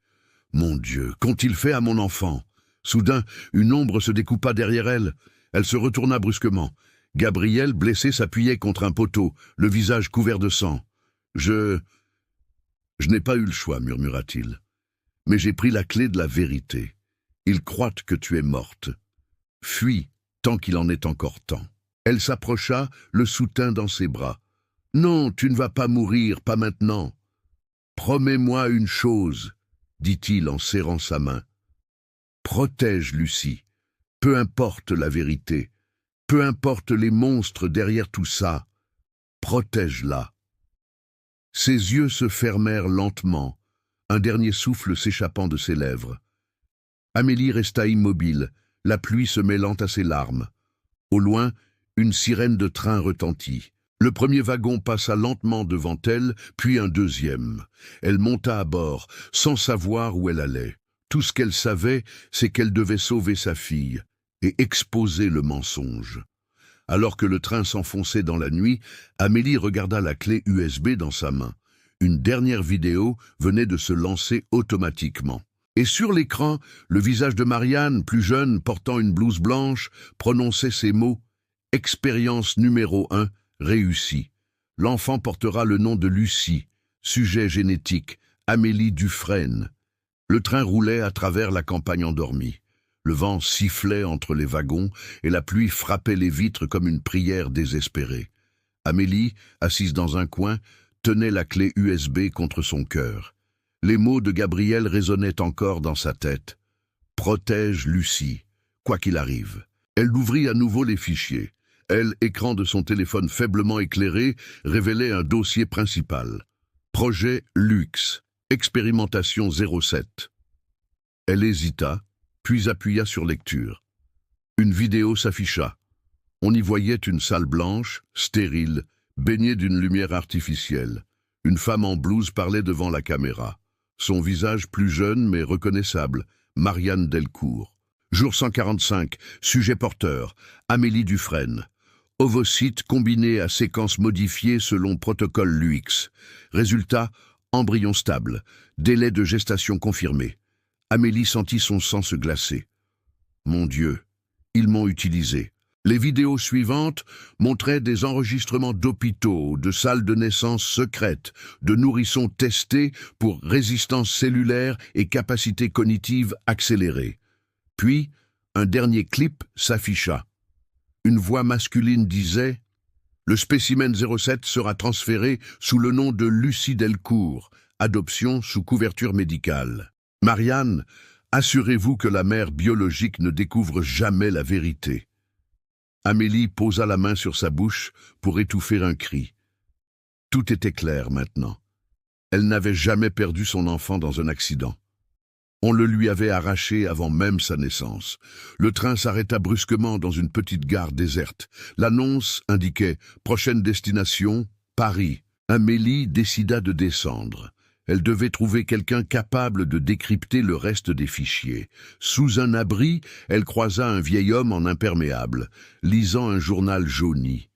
Mon Dieu, qu'ont-ils fait à mon enfant? Soudain, une ombre se découpa derrière elle. Elle se retourna brusquement. Gabriel, blessé, s'appuyait contre un poteau, le visage couvert de sang. « Je n'ai pas eu le choix, » murmura-t-il. « Mais j'ai pris la clé de la vérité. Ils croient que tu es morte. Fuis, tant qu'il en est encore temps. » Elle s'approcha, le soutint dans ses bras. « Non, tu ne vas pas mourir, pas maintenant. Promets-moi une chose, » dit-il en serrant sa main. « Protège Lucie. Peu importe la vérité. Peu importe les monstres derrière tout ça. Protège-la. » Ses yeux se fermèrent lentement, un dernier souffle s'échappant de ses lèvres. Amélie resta immobile, la pluie se mêlant à ses larmes. Au loin, une sirène de train retentit. Le premier wagon passa lentement devant elle, puis un deuxième. Elle monta à bord, sans savoir où elle allait. Tout ce qu'elle savait, c'est qu'elle devait sauver sa fille et exposer le mensonge. Alors que le train s'enfonçait dans la nuit, Amélie regarda la clé USB dans sa main. Une dernière vidéo venait de se lancer automatiquement. Et sur l'écran, le visage de Marianne, plus jeune, portant une blouse blanche, prononçait ces mots « Expérience numéro 1, réussie. L'enfant portera le nom de Lucie. Sujet génétique, Amélie Dufresne. » Le train roulait à travers la campagne endormie. Le vent sifflait entre les wagons et la pluie frappait les vitres comme une prière désespérée. Amélie, assise dans un coin, tenait la clé USB contre son cœur. Les mots de Gabriel résonnaient encore dans sa tête. « Protège Lucie, quoi qu'il arrive. » Elle ouvrit à nouveau les fichiers. L'écran de son téléphone faiblement éclairé révélait un dossier principal. Projet Luxe, expérimentation 07. Elle hésita, puis appuya sur lecture. Une vidéo s'afficha. On y voyait une salle blanche, stérile, baignée d'une lumière artificielle. Une femme en blouse parlait devant la caméra. Son visage plus jeune mais reconnaissable, Marianne Delcourt. Jour 145, sujet porteur, Amélie Dufresne. Ovocyte combiné à séquence modifiée selon protocole LUX. Résultat, embryon stable. Délai de gestation confirmé. Amélie sentit son sang se glacer. Mon Dieu, ils m'ont utilisé. Les vidéos suivantes montraient des enregistrements d'hôpitaux, de salles de naissance secrètes, de nourrissons testés pour résistance cellulaire et capacité cognitive accélérée. Puis, un dernier clip s'afficha. Une voix masculine disait « Le spécimen 07 sera transféré sous le nom de Lucie Delcourt, adoption sous couverture médicale. Marianne, assurez-vous que la mère biologique ne découvre jamais la vérité. » Amélie posa la main sur sa bouche pour étouffer un cri. Tout était clair maintenant. Elle n'avait jamais perdu son enfant dans un accident. On le lui avait arraché avant même sa naissance. Le train s'arrêta brusquement dans une petite gare déserte. L'annonce indiquait « Prochaine destination, Paris ». Amélie décida de descendre. Elle devait trouver quelqu'un capable de décrypter le reste des fichiers. Sous un abri, elle croisa un vieil homme en imperméable, lisant un journal jauni.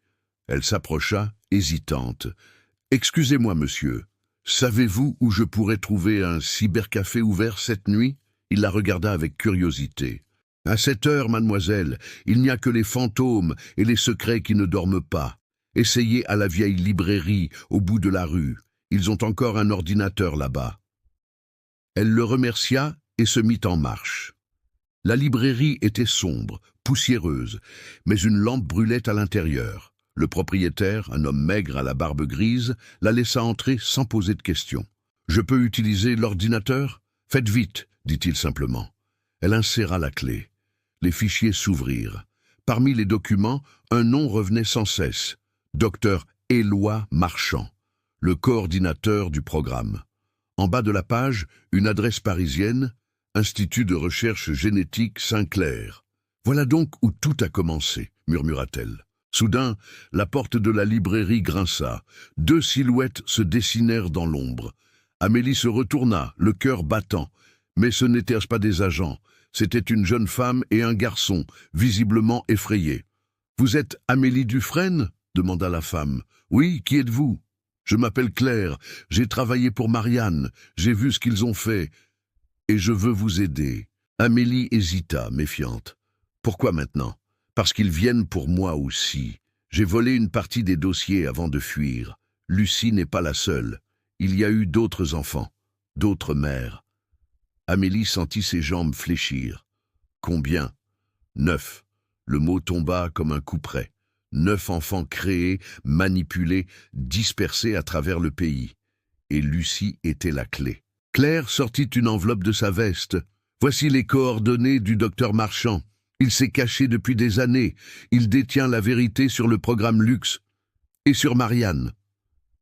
Elle s'approcha, hésitante. « Excusez-moi, monsieur, savez-vous où je pourrais trouver un cybercafé ouvert cette nuit ?» Il la regarda avec curiosité. « À cette heure, mademoiselle, il n'y a que les fantômes et les secrets qui ne dorment pas. Essayez à la vieille librairie, au bout de la rue. Ils ont encore un ordinateur là-bas. » Elle le remercia et se mit en marche. La librairie était sombre, poussiéreuse, mais une lampe brûlait à l'intérieur. Le propriétaire, un homme maigre à la barbe grise, la laissa entrer sans poser de questions. « Je peux utiliser l'ordinateur ? Faites vite, dit-il simplement. Elle inséra la clé. Les fichiers s'ouvrirent. Parmi les documents, un nom revenait sans cesse. Dr Éloi Marchand, le coordinateur du programme. En bas de la page, une adresse parisienne, Institut de recherche génétique Saint-Clair. « Voilà donc où tout a commencé, » murmura-t-elle. Soudain, la porte de la librairie grinça. 2 silhouettes se dessinèrent dans l'ombre. Amélie se retourna, le cœur battant. Mais ce n'étaient pas des agents. C'était une jeune femme et un garçon, visiblement effrayés. « Vous êtes Amélie Dufresne ?» demanda la femme. « Oui, qui êtes-vous ?»« Je m'appelle Claire, j'ai travaillé pour Marianne, j'ai vu ce qu'ils ont fait, et je veux vous aider. » Amélie hésita, méfiante. « Pourquoi maintenant ? » « Parce qu'ils viennent pour moi aussi. J'ai volé une partie des dossiers avant de fuir. Lucie n'est pas la seule. Il y a eu d'autres enfants, d'autres mères. » Amélie sentit ses jambes fléchir. « Combien ? » « 9. » Le mot tomba comme un couperet. 9 enfants créés, manipulés, dispersés à travers le pays. Et Lucie était la clé. Claire sortit une enveloppe de sa veste. « Voici les coordonnées du docteur Marchand. Il s'est caché depuis des années. Il détient la vérité sur le programme Luxe et sur Marianne. »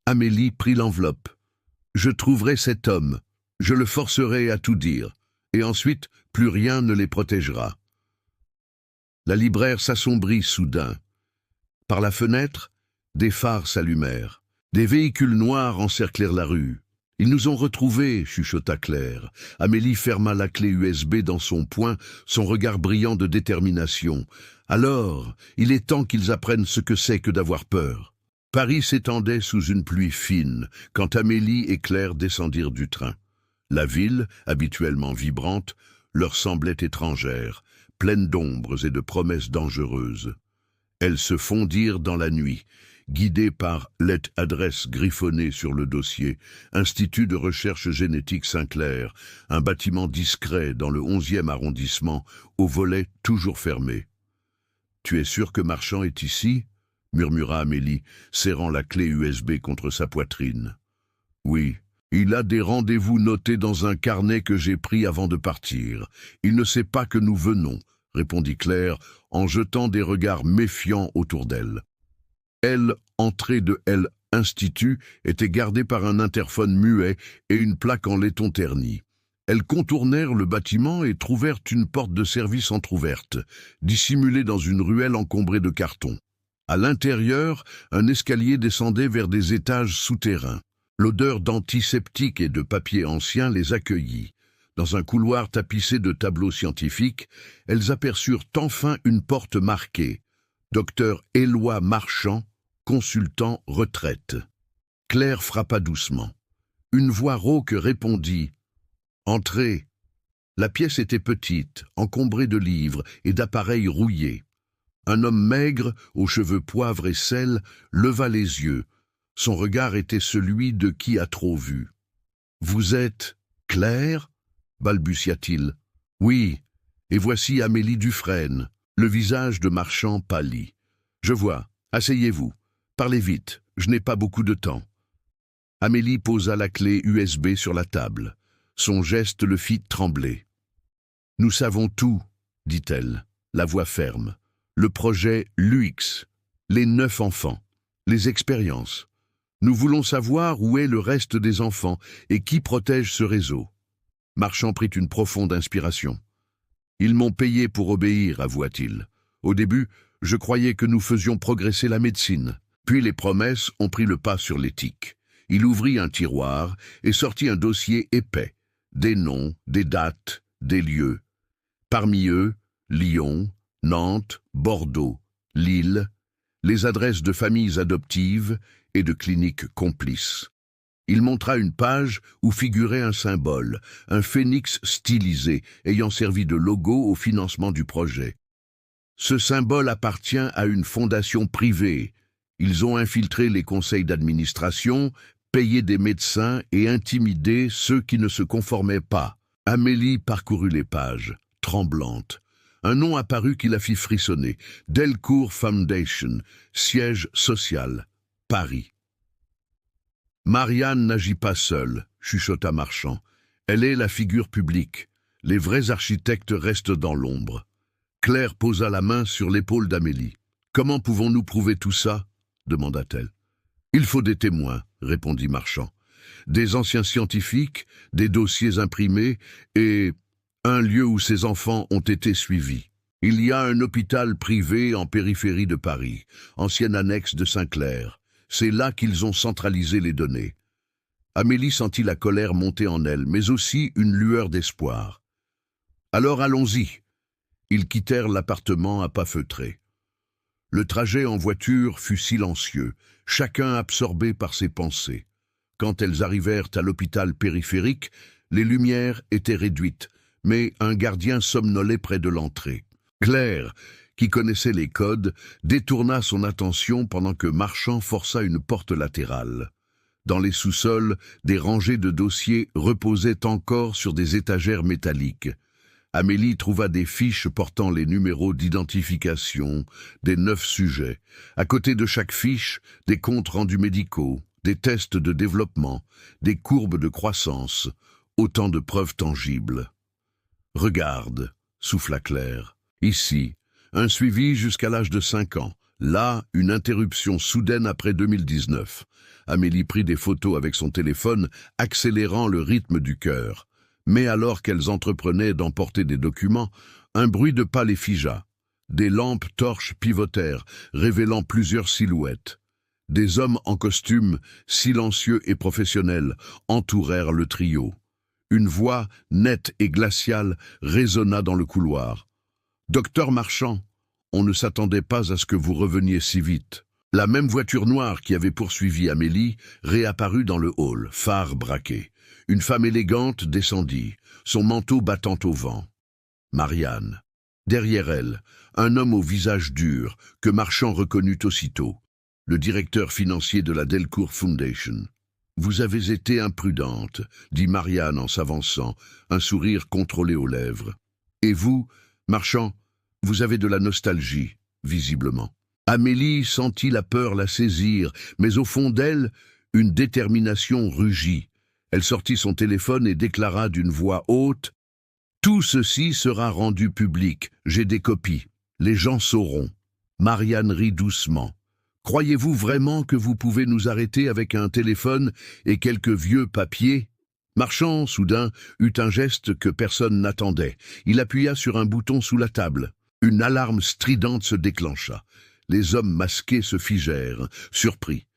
Amélie prit l'enveloppe. « Je trouverai cet homme. Je le forcerai à tout dire. Et ensuite, plus rien ne les protégera. » La libraire s'assombrit soudain. Par la fenêtre, des phares s'allumèrent. Des véhicules noirs encerclèrent la rue. « Ils nous ont retrouvés, » chuchota Claire. Amélie ferma la clé USB dans son poing, son regard brillant de détermination. « Alors, il est temps qu'ils apprennent ce que c'est que d'avoir peur. » Paris s'étendait sous une pluie fine, quand Amélie et Claire descendirent du train. La ville, habituellement vibrante, leur semblait étrangère, pleine d'ombres et de promesses dangereuses. Elles se fondirent dans la nuit, guidées par l'adresse griffonnée sur le dossier, Institut de recherche génétique Saint-Clair, un bâtiment discret dans le 11e arrondissement, aux volets toujours fermés. « Tu es sûr que Marchand est ici ?» murmura Amélie, serrant la clé USB contre sa poitrine. « Oui, il a des rendez-vous notés dans un carnet que j'ai pris avant de partir. Il ne sait pas que nous venons, » répondit Claire, en jetant des regards méfiants autour d'elle. Entrée de Institut, était gardée par un interphone muet et une plaque en laiton terni. Elles contournèrent le bâtiment et trouvèrent une porte de service entr'ouverte, dissimulée dans une ruelle encombrée de cartons. À l'intérieur, un escalier descendait vers des étages souterrains. L'odeur d'antiseptique et de papier ancien les accueillit. Dans un couloir tapissé de tableaux scientifiques, elles aperçurent enfin une porte marquée « Dr Éloi Marchand, consultant retraite ». Claire frappa doucement. Une voix rauque répondit « Entrez ». La pièce était petite, encombrée de livres et d'appareils rouillés. Un homme maigre, aux cheveux poivre et sel, leva les yeux. Son regard était celui de qui a trop vu. « Vous êtes Claire ?» balbutia-t-il. « Oui, et voici Amélie Dufresne. » Le visage de Marchand pâlit. « Je vois. Asseyez-vous. Parlez vite, je n'ai pas beaucoup de temps. » Amélie posa la clé USB sur la table. Son geste le fit trembler. « Nous savons tout, » dit-elle, la voix ferme. « Le projet LUX, les 9 enfants, les expériences. Nous voulons savoir où est le reste des enfants et qui protège ce réseau. » Marchand prit une profonde inspiration. « Ils m'ont payé pour obéir, avoua-t-il. Au début, je croyais que nous faisions progresser la médecine. Puis les promesses ont pris le pas sur l'éthique. Il ouvrit un tiroir et sortit un dossier épais. Des noms, des dates, des lieux. Parmi eux, Lyon, Nantes, Bordeaux, Lille, les adresses de familles adoptives et de cliniques complices. Il montra une page où figurait un symbole, un phénix stylisé, ayant servi de logo au financement du projet. Ce symbole appartient à une fondation privée. Ils ont infiltré les conseils d'administration, payé des médecins et intimidé ceux qui ne se conformaient pas. Amélie parcourut les pages, tremblante. Un nom apparut qui la fit frissonner. Delcourt Foundation, siège social, Paris. Marianne n'agit pas seule, chuchota Marchand. Elle est la figure publique. Les vrais architectes restent dans l'ombre. Claire posa la main sur l'épaule d'Amélie. « Comment pouvons-nous prouver tout ça ?» demanda-t-elle. « Il faut des témoins, » répondit Marchand. « Des anciens scientifiques, des dossiers imprimés et un lieu où ces enfants ont été suivis. Il y a un hôpital privé en périphérie de Paris, ancienne annexe de Saint-Clair. C'est là qu'ils ont centralisé les données. » Amélie sentit la colère monter en elle, mais aussi une lueur d'espoir. « Alors allons-y !» Ils quittèrent l'appartement à pas feutrés. Le trajet en voiture fut silencieux, chacun absorbé par ses pensées. Quand elles arrivèrent à l'hôpital périphérique, les lumières étaient réduites, mais un gardien somnolait près de l'entrée. Claire, qui connaissait les codes, détourna son attention pendant que Marchand força une porte latérale. Dans les sous-sols, des rangées de dossiers reposaient encore sur des étagères métalliques. Amélie trouva des fiches portant les numéros d'identification des 9 sujets. À côté de chaque fiche, des comptes rendus médicaux, des tests de développement, des courbes de croissance, autant de preuves tangibles. « Regarde », souffla Claire. « Ici, un suivi jusqu'à l'âge de 5 ans. Là, une interruption soudaine après 2019. » Amélie prit des photos avec son téléphone, accélérant le rythme du cœur. Mais alors qu'elles entreprenaient d'emporter des documents, un bruit de pas les figea. Des lampes torches pivotèrent, révélant plusieurs silhouettes. Des hommes en costume, silencieux et professionnels, entourèrent le trio. Une voix, nette et glaciale, résonna dans le couloir. « Docteur Marchand, on ne s'attendait pas à ce que vous reveniez si vite. » La même voiture noire qui avait poursuivi Amélie réapparut dans le hall, phare braqué. Une femme élégante descendit, son manteau battant au vent. Marianne. Derrière elle, un homme au visage dur, que Marchand reconnut aussitôt, le directeur financier de la Delcourt Foundation. « Vous avez été imprudente, » dit Marianne en s'avançant, un sourire contrôlé aux lèvres. « Et vous, Marchand, vous avez de la nostalgie, visiblement. » Amélie sentit la peur la saisir, mais au fond d'elle, une détermination rugit. Elle sortit son téléphone et déclara d'une voix haute « Tout ceci sera rendu public, j'ai des copies, les gens sauront. » Marianne rit doucement. « Croyez-vous vraiment que vous pouvez nous arrêter avec un téléphone et quelques vieux papiers ?» Marchand, soudain, eut un geste que personne n'attendait. Il appuya sur un bouton sous la table. Une alarme stridente se déclencha. Les hommes masqués se figèrent, surpris.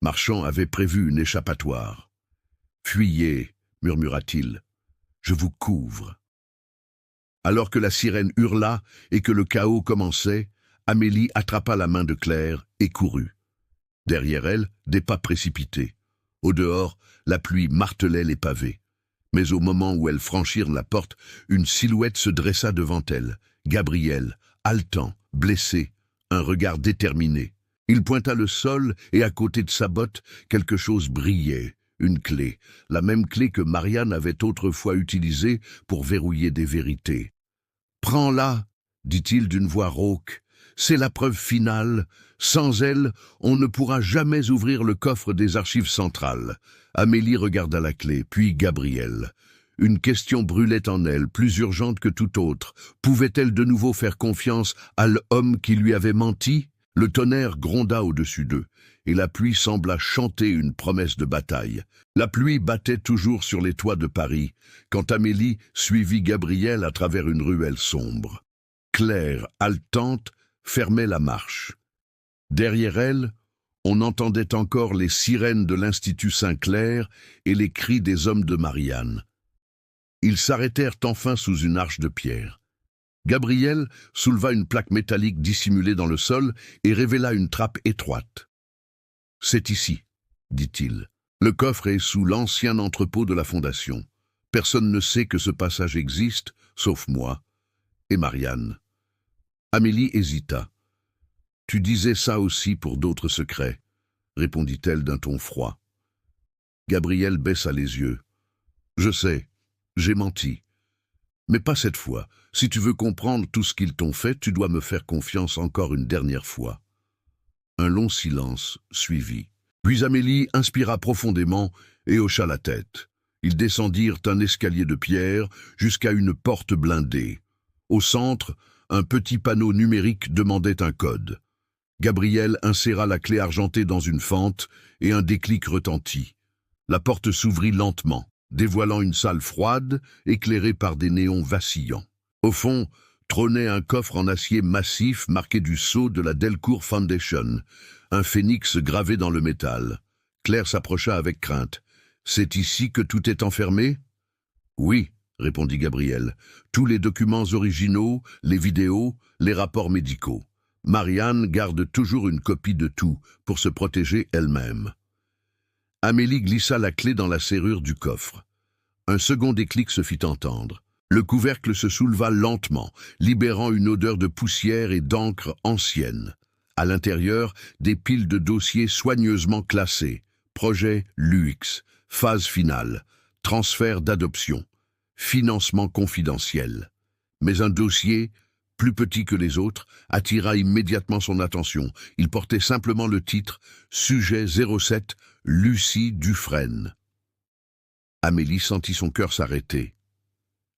Marchand avait prévu une échappatoire. « Fuyez, murmura-t-il. Je vous couvre. » Alors que la sirène hurla et que le chaos commençait, Amélie attrapa la main de Claire et courut. Derrière elle, des pas précipités. Au dehors, la pluie martelait les pavés. Mais au moment où elles franchirent la porte, une silhouette se dressa devant elles. Gabriel, haletant, blessé, un regard déterminé. Il pointa le sol et à côté de sa botte, quelque chose brillait. Une clé, la même clé que Marianne avait autrefois utilisée pour verrouiller des vérités. « Prends-la, » dit-il d'une voix rauque. « C'est la preuve finale. Sans elle, on ne pourra jamais ouvrir le coffre des archives centrales. » Amélie regarda la clé, puis Gabriel. Une question brûlait en elle, plus urgente que toute autre. Pouvait-elle de nouveau faire confiance à l'homme qui lui avait menti? Le tonnerre gronda au-dessus d'eux, et la pluie sembla chanter une promesse de bataille. La pluie battait toujours sur les toits de Paris, quand Amélie suivit Gabriel à travers une ruelle sombre. Claire, haletante, fermait la marche. Derrière elle, On entendait encore les sirènes de l'Institut Saint-Clair et les cris des hommes de Marianne. Ils s'arrêtèrent enfin sous une arche de pierre. Gabriel souleva une plaque métallique dissimulée dans le sol et révéla une trappe étroite. « C'est ici », dit-il. « Le coffre est sous l'ancien entrepôt de la Fondation. Personne ne sait que ce passage existe, sauf moi et Marianne. » Amélie hésita. « Tu disais ça aussi pour d'autres secrets, » répondit-elle d'un ton froid. Gabriel baissa les yeux. « Je sais, j'ai menti. Mais pas cette fois. Si tu veux comprendre tout ce qu'ils t'ont fait, tu dois me faire confiance encore une dernière fois. » Un long silence suivit. Puis Amélie inspira profondément et hocha la tête. Ils descendirent un escalier de pierre jusqu'à une porte blindée. Au centre, un petit panneau numérique demandait un code. Gabriel inséra la clé argentée dans une fente et un déclic retentit. La porte s'ouvrit lentement, dévoilant une salle froide, éclairée par des néons vacillants. Au fond, trônait un coffre en acier massif marqué du sceau de la Delcourt Foundation, un phénix gravé dans le métal. Claire s'approcha avec crainte. « C'est ici que tout est enfermé ?»« Oui, » répondit Gabriel. « Tous les documents originaux, les vidéos, les rapports médicaux. Marianne garde toujours une copie de tout pour se protéger elle-même. » Amélie glissa la clé dans la serrure du coffre. Un second déclic se fit entendre. Le couvercle se souleva lentement, libérant une odeur de poussière et d'encre ancienne. À l'intérieur, des piles de dossiers soigneusement classés. Projet LUX, phase finale, transfert d'adoption, financement confidentiel. Mais un dossier, plus petit que les autres, attira immédiatement son attention. Il portait simplement le titre « Sujet 07, Lucie Dufresne ». Amélie sentit son cœur s'arrêter.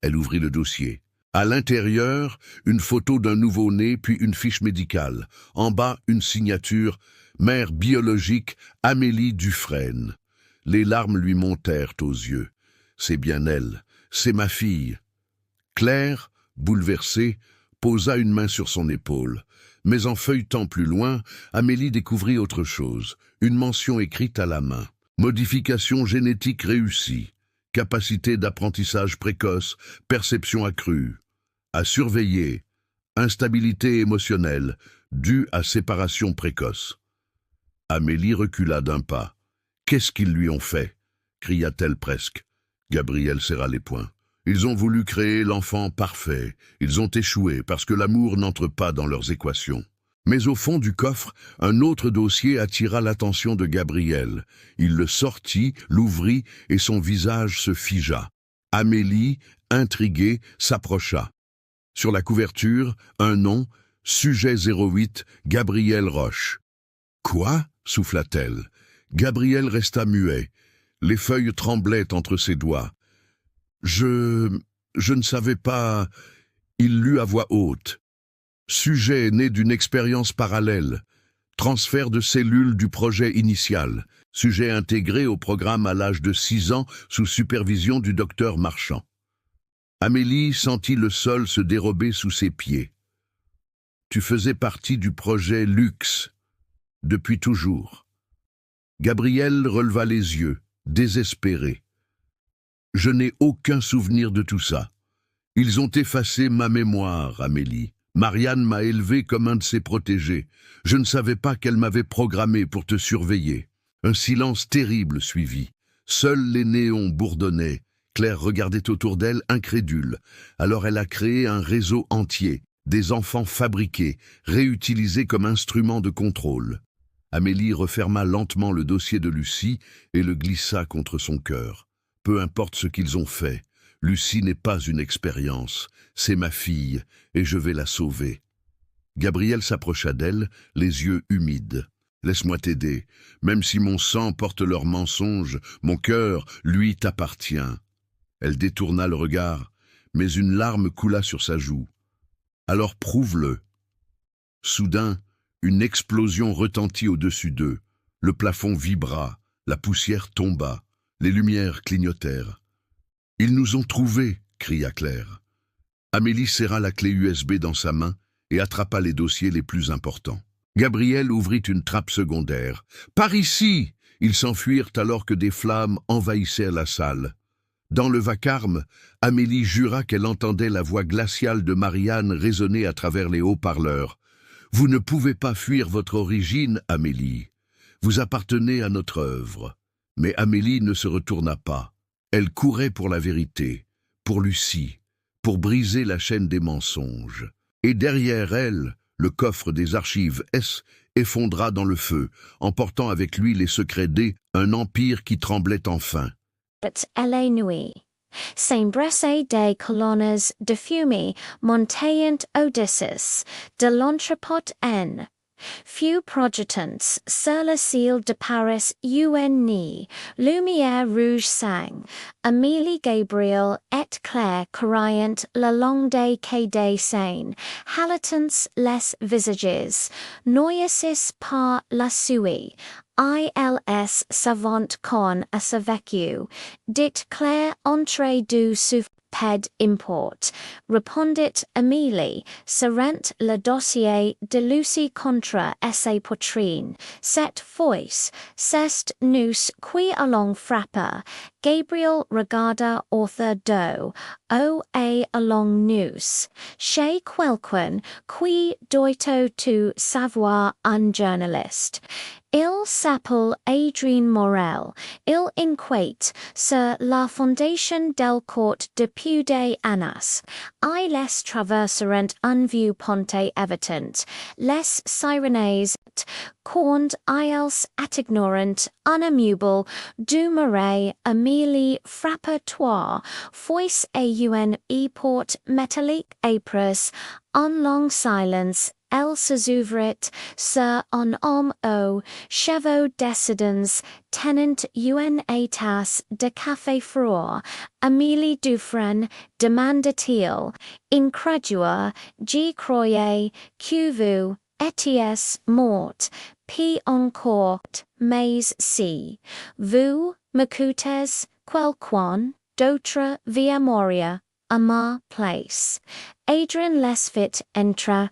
Elle ouvrit le dossier. À l'intérieur, une photo d'un nouveau-né puis une fiche médicale. En bas, une signature « Mère biologique Amélie Dufresne ». Les larmes lui montèrent aux yeux. C'est bien elle, c'est ma fille. Claire, bouleversée, posa une main sur son épaule. Mais en feuilletant plus loin, Amélie découvrit autre chose. Une mention écrite à la main. Modification génétique réussie. Capacité d'apprentissage précoce, perception accrue. À surveiller. Instabilité émotionnelle, due à séparation précoce. Amélie recula d'un pas. « Qu'est-ce qu'ils lui ont fait ?» cria-t-elle presque. Gabriel serra les poings. Ils ont voulu créer l'enfant parfait. Ils ont échoué parce que l'amour n'entre pas dans leurs équations. Mais au fond du coffre, un autre dossier attira l'attention de Gabriel. Il le sortit, l'ouvrit et son visage se figea. Amélie, intriguée, s'approcha. Sur la couverture, un nom, Sujet 08, Gabriel Roche. « Quoi ?» souffla-t-elle. Gabriel resta muet. Les feuilles tremblaient entre ses doigts. « Je ne savais pas... » Il lut à voix haute. Sujet né d'une expérience parallèle. Transfert de cellules du projet initial. Sujet intégré au programme à l'âge de 6 ans sous supervision du docteur Marchand. Amélie sentit le sol se dérober sous ses pieds. Tu faisais partie du projet LUX, depuis toujours. Gabriel releva les yeux, désespéré. Je n'ai aucun souvenir de tout ça. Ils ont effacé ma mémoire, Amélie. Marianne m'a élevé comme un de ses protégés. Je ne savais pas qu'elle m'avait programmé pour te surveiller. Un silence terrible suivit. Seuls les néons bourdonnaient. Claire regardait autour d'elle, incrédule. Alors elle a créé un réseau entier, des enfants fabriqués, réutilisés comme instruments de contrôle. Amélie referma lentement le dossier de Lucie et le glissa contre son cœur. Peu importe ce qu'ils ont fait, Lucie n'est pas une expérience, c'est ma fille, et je vais la sauver. Gabriel s'approcha d'elle, les yeux humides. « Laisse-moi t'aider. Même si mon sang porte leurs mensonges, mon cœur, lui, t'appartient. » Elle détourna le regard, mais une larme coula sur sa joue. « Alors prouve-le. » Soudain, une explosion retentit au-dessus d'eux. Le plafond vibra, la poussière tomba, les lumières clignotèrent. « Ils nous ont trouvés !» cria Claire. Amélie serra la clé USB dans sa main et attrapa les dossiers les plus importants. Gabriel ouvrit une trappe secondaire. « Par ici !» Ils s'enfuirent alors que des flammes envahissaient la salle. Dans le vacarme, Amélie jura qu'elle entendait la voix glaciale de Marianne résonner à travers les haut-parleurs. « Vous ne pouvez pas fuir votre origine, Amélie. Vous appartenez à notre œuvre. » Mais Amélie ne se retourna pas. Elle courait pour la vérité, pour Lucie, pour briser la chaîne des mensonges. Et derrière elle, le coffre des archives S effondra dans le feu, emportant avec lui les secrets un empire qui tremblait enfin. Elle nuit. S'embrasser des colonnes de fumée montaiant Odysseus, de l'entrepôt N. Fut projetants sur le ciel de Paris une lumière rouge sang. Amélie Gabriel et Claire courant le long des quais des Seine, haletants les visages, noyés par la suie. ILS savant con à sa vécu, dit Claire entrée du souffle. Ped import, répondit Amélie, serrant le dossier de Lucie contre sa poitrine. Cette fois, c'est nous qui allons frapper. Gabriel regarda author do, et allons nous. Chez quelqu'un qui doit tout savoir un journaliste. Il s'appelle Adrien Morel. Il inquiète sur la fondation del court depuis des années. I les traverseront un vieux ponte évitant. Les sirenes corned ils ignorant, unimmuable, du marais, Amélie frappatoire, fois un port métallique épris, en long silence. Elle s'ouvrit sur un homme aux cheveux décidents, tenant une tasse de café froid. Amélie Dufresne, demanda-t-il, incrédule, j'y croyais, que vous étiez morte, puis encore, mais si vous m'écoutez, quelqu'un d'autre via Moria, à ma place. Adrien les fit entrer.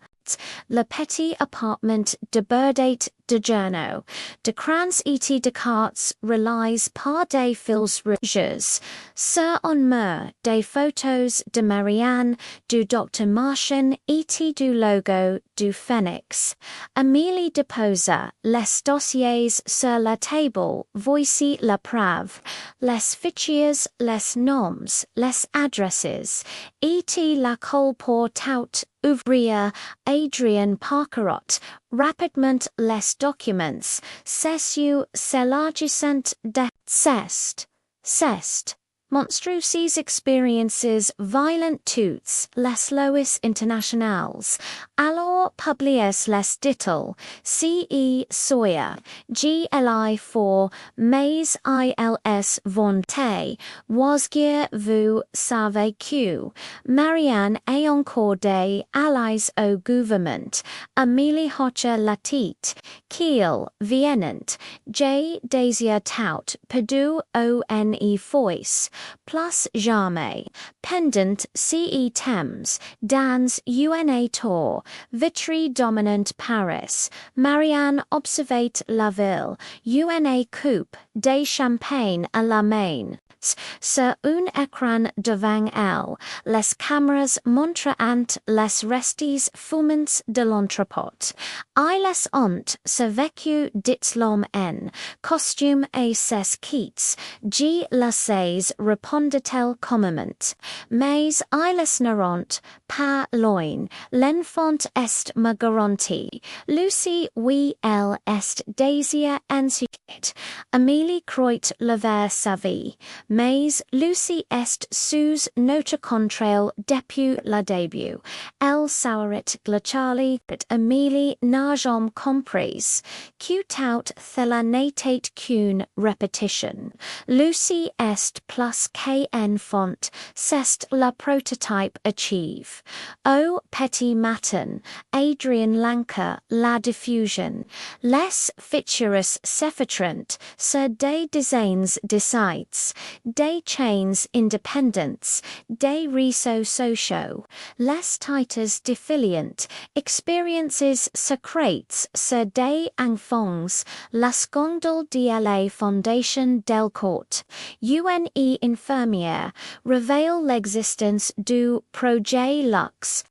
Le petit appartement de Burdate de Journeau, de crans et de cartes relies par des fils rouges, sur un mur des photos de Marianne, du Dr Martian et du logo du Phoenix. Amélie déposa les dossiers sur la table, voici la preuve, les fichiers, les noms, les adresses, et la colle pour tout ouvrier Adrien Parkerot, rapidement les documents, s'essu s'élargissant de cest. Monstrosies experiences violent toutes les lois internationales, alors publiés les ditels, C.E. Sawyer, G.L.I. 4, mais ils vont wasguer vous savez que, Marianne et encore des allies au gouvernement, Amélie Hocher Latit, Kiel, Viennet, J. Daisy Tout, Perdue O.N.E. Foyce, plus jamais, pendant C.E. Thames, dans UNA Tour, Vitry dominant Paris, Marianne observate la ville, UNA coupe, des champagne à la main. Sur un écran devant elle, les caméras montrant les restes fumants de l'entrepôt. I les ont survécu dit l'homme en costume et ses kits, G. Lassaise répondit-elle calmement. Mais I les n'auront pas loin, l'enfant est ma garantie. Lucie, oui, elle est désir ensuite. Amélie croit lever sa vie. Mais Lucie est sous notre contrôle depuis le début. Elle saurait glacialement, Amélie n'a jamais compris. Que tout cela n'était qu'une répétition. Lucie est plus plus KN font, c'est la prototype achieve. O Petit Matin, Adrian Lanka, La Diffusion, Les Features Cephotrantes, Sur des Designs Decides, Des Chains Independence, Des Réseaux Sociaux, Les Titres Défiliant, Experiences Secrètes sur des Enfants, La Scandale de la Fondation Delcourt, UNE Infirmière, révèle l'existence du projet Lux,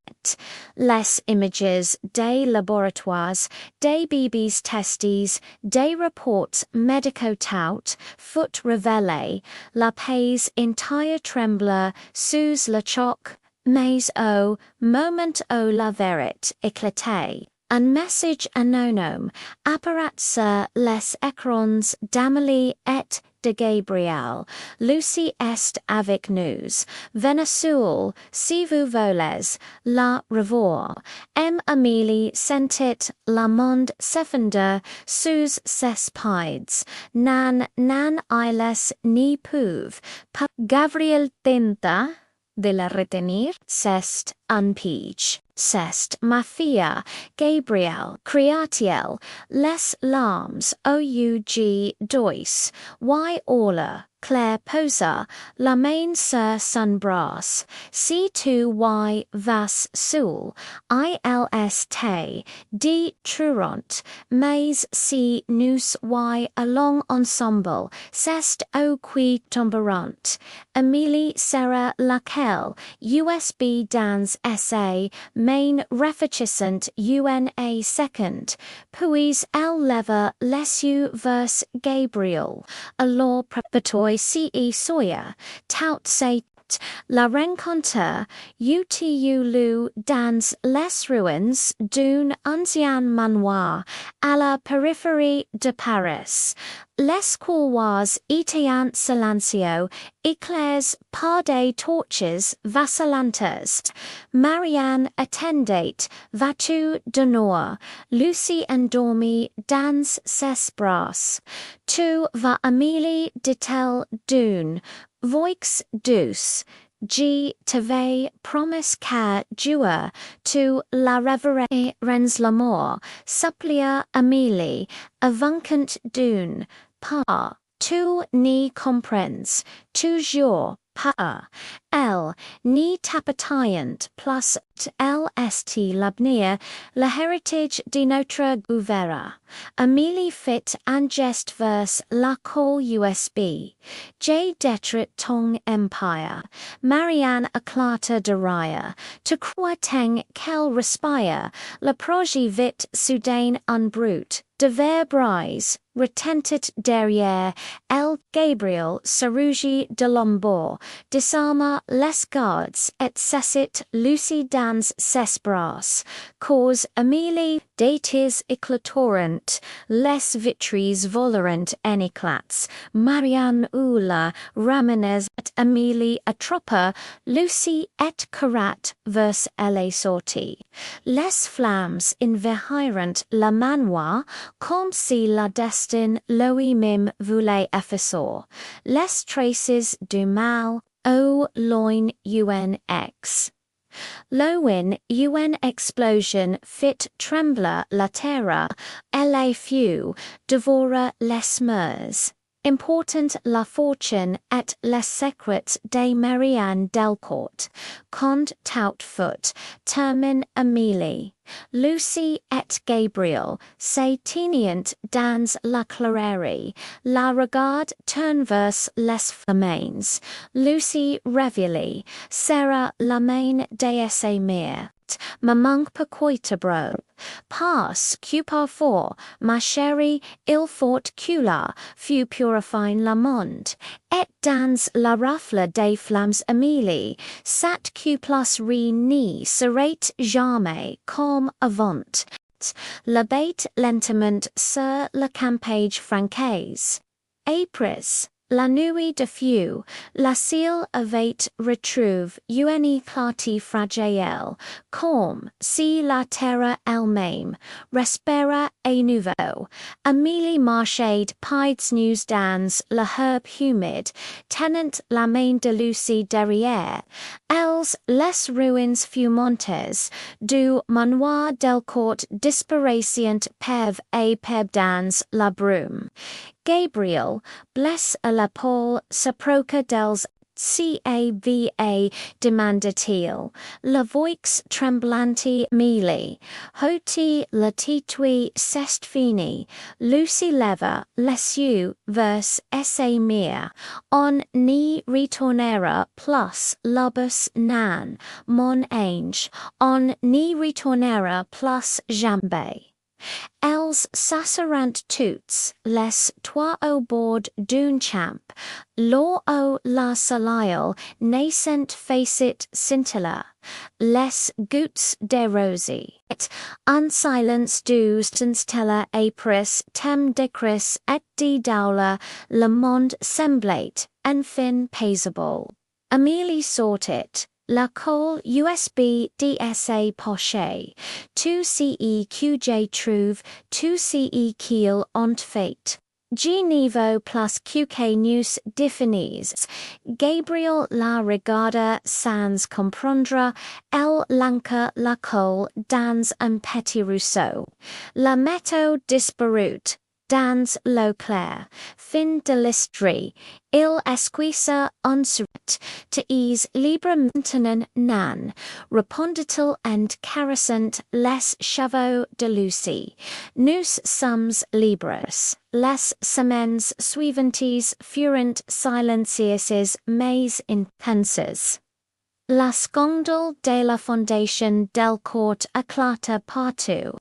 les images des laboratoires, des bébés testés, des reports médicaux tout, fut révélé, la paix entire tremble sous le choc, mais au moment où la vérité éclatait. Un message anonyme apparaît sur les écrans d'Amélie et de Gabriel. Lucie est avec nous. Venez seul, si vous voulez, la revoir. Amélie sentit le monde s'effondrer sous ses pieds. Nan iles ni peuvent pas. Gabriel tenta de la retenir. C'est un piège. C'est ma fille, Gabriel, cria-t-il, les larmes dois, y orla, Claire posa la main sur son bras, si tu y vas seul, ilst de truant, mais si nous y allons ensemble, c'est au qui tomberont. Amélie sera laquelle, USB dans SA, main réfléchissant UNA second, puis elle leva les yeux vers Gabriel, alors préparatoire ce soya, tout c'est la rencontre utu lu dans les ruines d'un ancien manoir à la périphérie de Paris. Les couloirs étaient silencieux, éclairés par des torches vacillantes. Marianne attendait, vêtue de noir, Lucie endormie dans ses bras. Tu vas Amélie, dit-elle d'une voix douce. Je t'avais promis qu'à Dieu tu la reverrais rends l'amour, supplia Amélie, vaincante d'une part. Tu n'y comprends toujours pas. Elle n'y t'appartient plus. Lst l'avenir, le héritage de notre gouvernement. Amélie fit un geste vers la call USB. J'ai détruit ton empire. Marianne éclata de rire. Tu crois-tu qu'elle respire? Le projet vit soudain en brute. De verre-brise, retentit derrière elle. Gabriel se rougit de l'ombre, disarma les gardes et cessit Lucie dans ses bras. Cause Amélie d'étis éclatorant, les vitres voleront en éclats. Marianne ou la ramenez et Amélie attrapa Lucie et courat vers elle sortie. Les flammes envahirent le manoir, comme si la destin lui-même voulait effacer les traces du mal au loin UNX. Loin UN explosion fit trembler la terre, elle fut devora les mers. Important la fortune et les secrets de Marianne Delcourt, quand tout fut termine Amélie. Lucie et Gabriel se tenaient dans la clairière, la regard tourne vers les flammes. Lucie réveillée, serra la main de sa mère. Me manque pas te bro. Parce que parfois, ma chérie, il faut que la fut purifie le monde. Et dans la rafle des flammes Amélie, sat que plus rien n'y serait jamais comme avant. La bête lentement sur la campagne francaise. April. La nuit de feu, la ciel avait retrouve une clarté fragile, comme si la terre elle-même respira à nouveau. Amélie marchait pieds nus dans le herbe humide, tenant la main de Lucie derrière. Elles, les ruines fumantes du manoir Delcourt disparaissent peu à peu dans la brume. Gabriel, blesse à la pole, s'approcha dels cava demanda-t-il, la voix tremblante Amélie, hoti la titui c'est fini, Lucie leva les yeux vers sa mère, on n'y retournera plus l'obus nan, mon ange, on n'y retournera plus jamais. Elles s'assurant toutes, les trois au bord d'un champ, l'eau au la soleil naissant facit scintilla, les gouttes de rosée, en silence du stella apris tem decris et de daula, le monde semblait, enfin paisible. Amélie sought it. La colle USB DSA poche, 2CEQJ trouve, 2CE ont fait. G niveau plus QK news définis. Gabriel la regarda sans comprendre, elle lanka la colle dans un petit ruisseau. La méthode disparut. Dans l'eau claire, fin de l'estrie, il esquissa ensuite, te is libre maintenant nan, répondit-il and caressant les chevaux de Lucie. Nous sommes libres. Les semaines suivantes furent silencieuses mais intenses. La scandale de la fondation Delcourt éclata partout.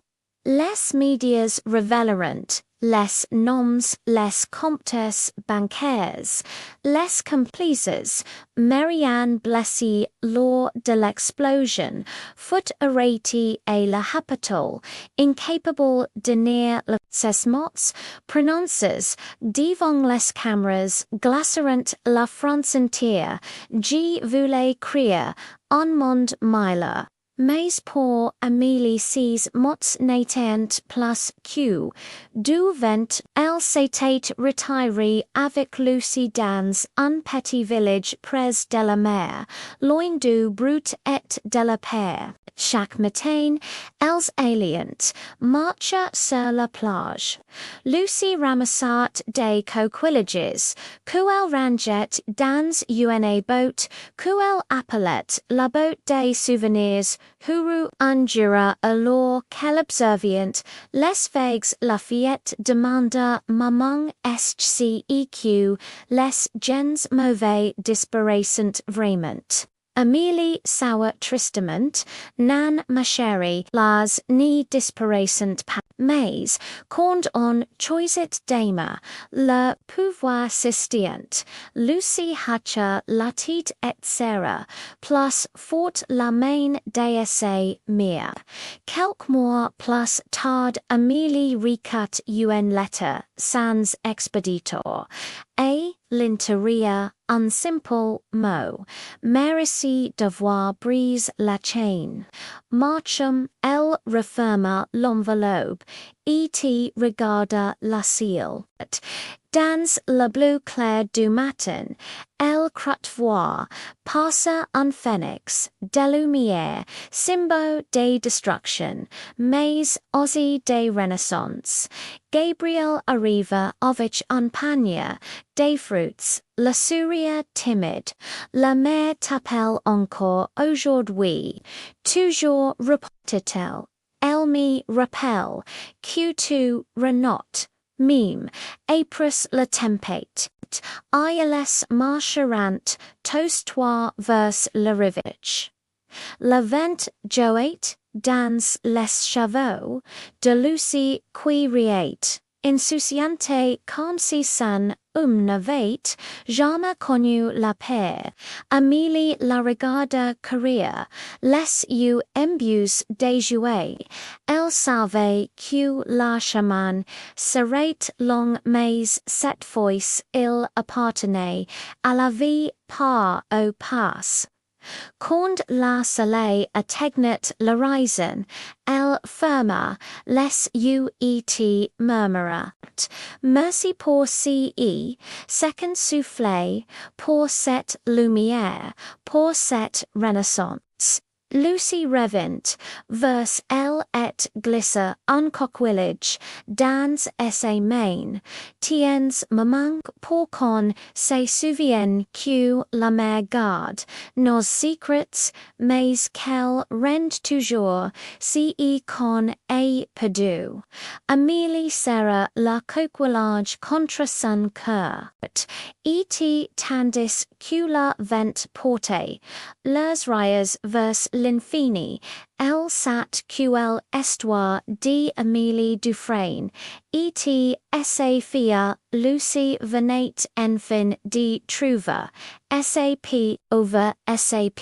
Les médias révéleront les noms, les comptes bancaires, les complices. Marianne Blessy, lors de l'explosion, fut arrêtée à la capitale, incapable de nier ses mots prononcés devant les caméras glaçant la France entière. J voulait crier en monde Miller. Mais pour Amélie ses mots n'étaient plus que du vent, elle s'était retirée avec Lucie dans un petit village près de la mer, loin du brut et de la paix. Chaque matin, elles alliant marcha sur la plage. Lucie ramassat des coquillages, qu'elle rangeait dans une boat, qu'elle appelait la boat des souvenirs. Huru Anjura alors qu'elle observient les vagues Lafayette demanda maman est-ce les gens mauvais disparaissent vraiment. Amélie sour tristement, nan ma chérie, las ni disparaissent pas. Mais, quand on choisit d'aimer, le pouvoir s'estient, Lucie hacha la tête et serra, plus fort la main d'essa mère. Quelques mois plus tard, Amélie recut une lettre sans expéditeur, et l'intérieur un simple mot. Merci d'avoir brisé la chaîne. Marcham, elle referma l'enveloppe, et regarda la ciel. Dans le bleu clair du matin, elle crut voir passer un phénix de lumière, symbole de destruction, mais aussi de renaissance. Gabriel arriva avec un panier, des fruits, le sourire timide. La mère t'appelle encore aujourd'hui. Toujours répétait-elle. Elle me rappelle que tu renotes. Mime, apris la tempête. ILS marcherant, toast-toi vers le rivage. La vent jouait dans les chevaux de Lucie qui riait. insouciante comme si san n'avait jamais connu la paix. Amélie la regarda courir, les yeux imbus déjoués. Elle savait que la chemin serait long mais cette fois il appartenait à la vie par au pas. Quand la soleil atteignit l'horizon, elle ferma les yeux et murmura. Merci pour second souffle, pour cette lumière, pour cette renaissance. Lucy revint, vers elle et glissa en coquillage, dans ses mains. Tiens me pour qu'on se souvienne que la mer garde nos secrets, mais qu'elle rend toujours si qu'on est perdu. Amélie serra la coquillage contre son cœur. Et tandis que la vent portait leurs rayons vers l'infini, elle sat quelle histoire d'Amélie Dufresne, et sa fille Lucy venait enfin de trouver, sap over sap.